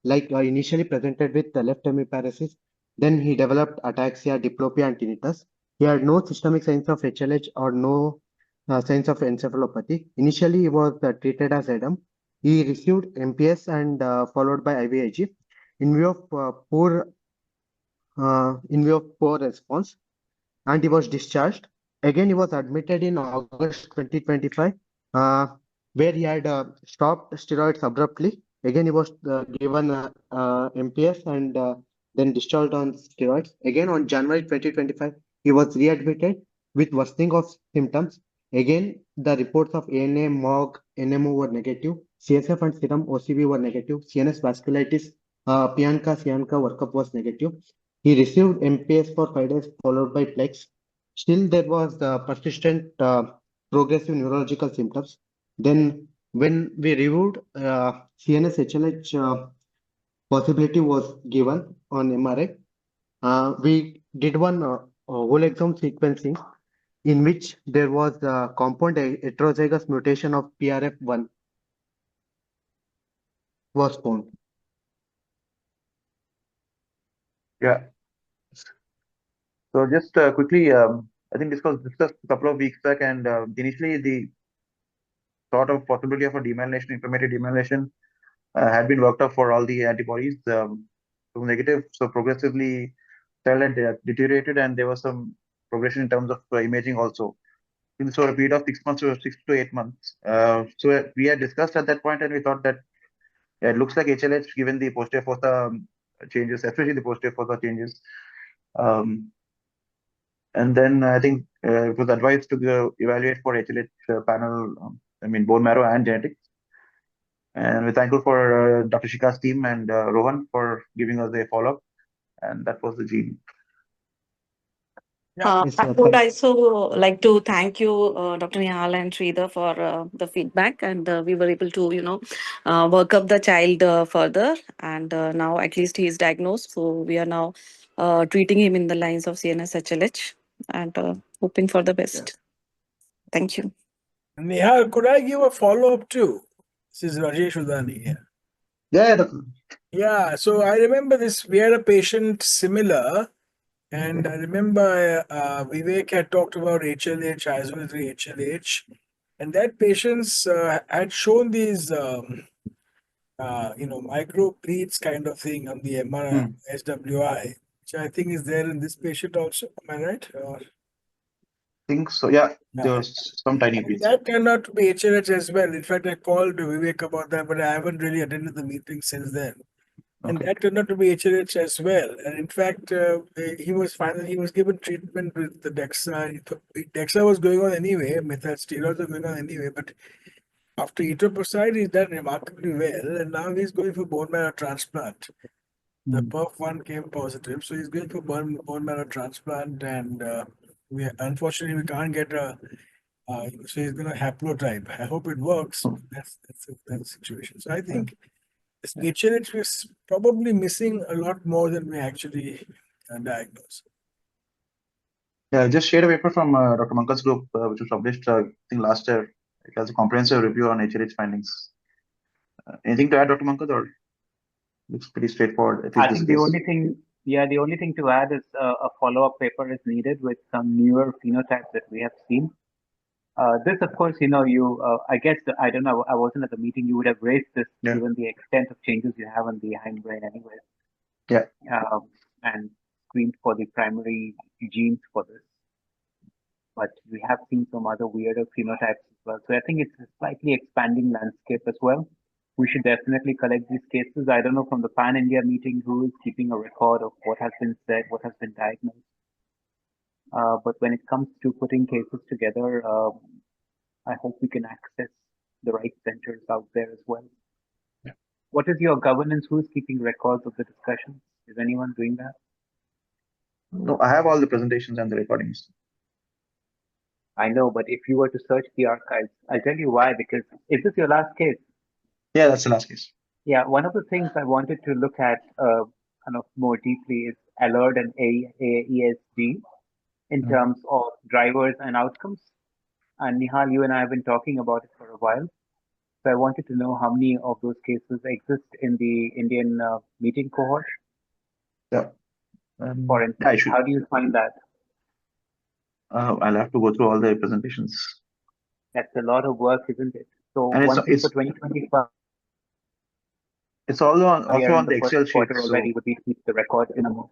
like initially presented with the left hemiparesis, then he developed ataxia, diplopia, and tinnitus. He had no systemic signs of HLH or no signs of encephalopathy. Initially, he was treated as ADAM. He received MPS and followed by IVIG. In view of poor response, and he was discharged. Again, he was admitted in August 2025, where he had stopped steroids abruptly. Again, he was given MPS and then discharged on steroids. Again, on January 2025, he was readmitted with worsening of symptoms. Again, the reports of ANA, MOG, NMO were negative. CSF and serum OCV were negative. CNS vasculitis, Pianka, Cianca workup was negative. He received MPS for 5 days, followed by Plex. Still, there was persistent progressive neurological symptoms. Then, when we reviewed CNS HLH possibility was given on MRI, we did one whole exome sequencing in which there was a compound heterozygous mutation of PRF1 was found. Yeah. So just quickly, I think this was discussed a couple of weeks back, and initially the sort of possibility of a demyelination, inflammatory demyelination, had been worked up for all the antibodies. So negative, so progressively cell had deteriorated, and there was some progression in terms of imaging also. So a period of 6 months or 6 to 8 months. So we had discussed at that point, and we thought that it looks like HLH given the posterior fossa changes, especially the posterior fossa changes. And then I think it was advised to evaluate for HLH panel, bone marrow and genetics. And we're thankful for Dr. Shika's team and Rohan for giving us a follow-up. And that was the gene. Yes, I sir. would also like to thank you, Dr. Nihaal and Sridhar, for the feedback, and we were able to, work up the child further, and now at least he is diagnosed. So we are now treating him in the lines of CNS HLH and hoping for the best. Thank you. Nihaal, could I give a follow-up too? This is Rajesh Udani here. Yeah. Yeah, so I remember this. We had a patient similar, and I remember Vivek had talked about HLH, isolated HLH, and that patients had shown these, micro pleats kind of thing on the MRI, SWI, which I think is there in this patient also. Am I right? think so. Yeah, there Yeah. was some tiny And piece. that turned out to be HLH as well. In fact, I called Vivek about that, but I haven't really attended the meeting since then. And Okay. that turned out to be HLH as well. And in fact, he was given treatment with the DEXA. DEXA was going on anyway, methyl steroids were going on anyway, but after etoposide, he's done remarkably well, and now he's going for bone marrow transplant. The PERF1 came positive, so he's going for bone marrow transplant, and unfortunately we can't get a. So he's going to haplotype. I hope it works. That's the situation. So I think this HLH was probably missing a lot more than we actually diagnosed. Yeah, I just shared a paper from Dr. Mankal's group, which was published, I think, last year. It has a comprehensive review on HLH findings. Anything to add, Dr. Mankal, or looks pretty straightforward? At least I think the only thing, the only thing to add is a follow-up paper is needed with some newer phenotypes that we have seen. This, of course, I guess, I don't know, I wasn't at the meeting, you would have raised this given the extent of changes you have on the hindbrain anyway. Yeah. And screened for the primary genes for this. But we have seen some other weirder phenotypes as well. So I think it's a slightly expanding landscape as well. We should definitely collect these cases. I don't know from the Pan India meeting who is keeping a record of what has been said, what has been diagnosed. But when it comes to putting cases together, I hope we can access the right centers out there as well. Yeah. What is your governance? Who is keeping records of the discussions? Is anyone doing that? No, I have all the presentations and the recordings. I know, but if you were to search the archives, I'll tell you why, because is this your last case? Yeah, that's the last case. Yeah, one of the things I wanted to look at kind of more deeply is ALERD and AESD in terms of drivers and outcomes. And Nihaal, you and I have been talking about it for a while. So I wanted to know how many of those cases exist in the Indian meeting cohort. Yeah. For instance, how do you find that? I'll have to go through all the presentations. That's a lot of work, isn't it? So and one thing for 2025. It's also on the Excel sheet. Already would be keep the record in a more.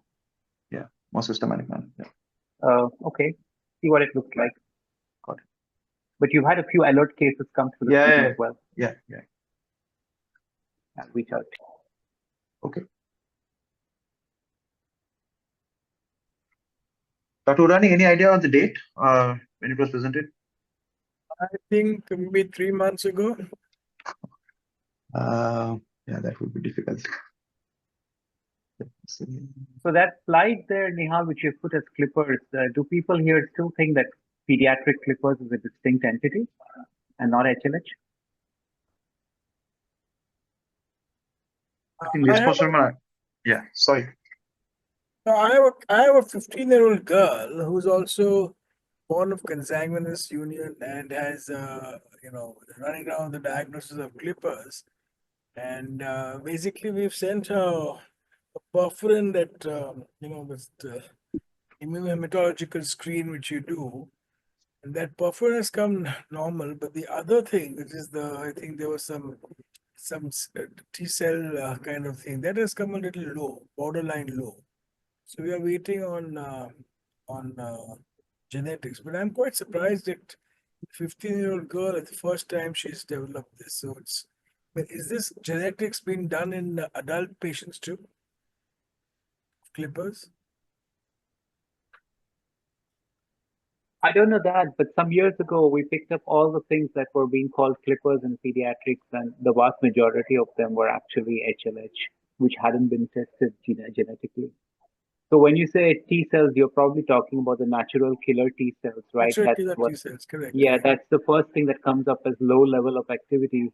Yeah, more systematic manner. Yeah. Okay. See what it looks like. Got it. But you've had a few alert cases come through the meeting as well. Yeah. I'll reach out. Okay. Dr. Urani, any idea on the date when it was presented? I think maybe 3 months ago. Yeah, that would be difficult. So that slide there, Nihaal, which you put as clippers, do people here still think that pediatric clippers is a distinct entity and not HLH? I think this was from yeah, sorry. I have a 15-year-old girl who's also born of consanguineous union and has running around the diagnosis of clippers. And basically we've sent her a perforin that with the immunohematological screen which you do, and that perforin has come normal. But the other thing, which is I think there was some T cell kind of thing that has come a little low, borderline low. So we are waiting on genetics. But I'm quite surprised that 15-year-old girl at the first time she's developed this. So but is this genetics being done in adult patients too? Clippers? I don't know that, but some years ago we picked up all the things that were being called clippers in pediatrics, and the vast majority of them were actually HLH, which hadn't been tested genetically. So when you say T cells, you're probably talking about the natural killer T cells, right? Natural killer T cells, correct. Yeah, that's the first thing that comes up as low level of activity,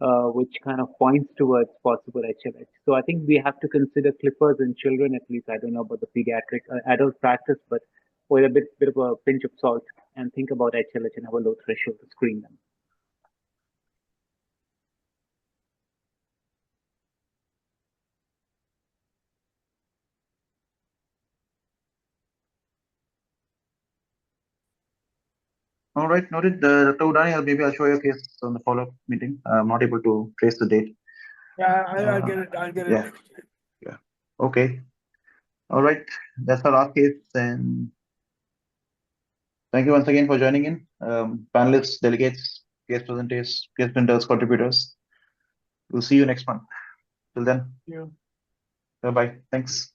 which kind of points towards possible HLH. So I think we have to consider clippers in children, at least. I don't know about the pediatric adult practice, but with a bit of a pinch of salt, and think about HLH and have a low threshold to screen them. All right, noted. Dr. Udani, maybe I'll show you a case on the follow-up meeting. I'm not able to trace the date. Yeah, I'll get it. I'll get it next year. Yeah. Okay. All right. That's our last case. And Thank you once again for joining in. Panelists, delegates, guest presenters, contributors. We'll see you next month. Till then. Yeah. Bye-bye. Thanks.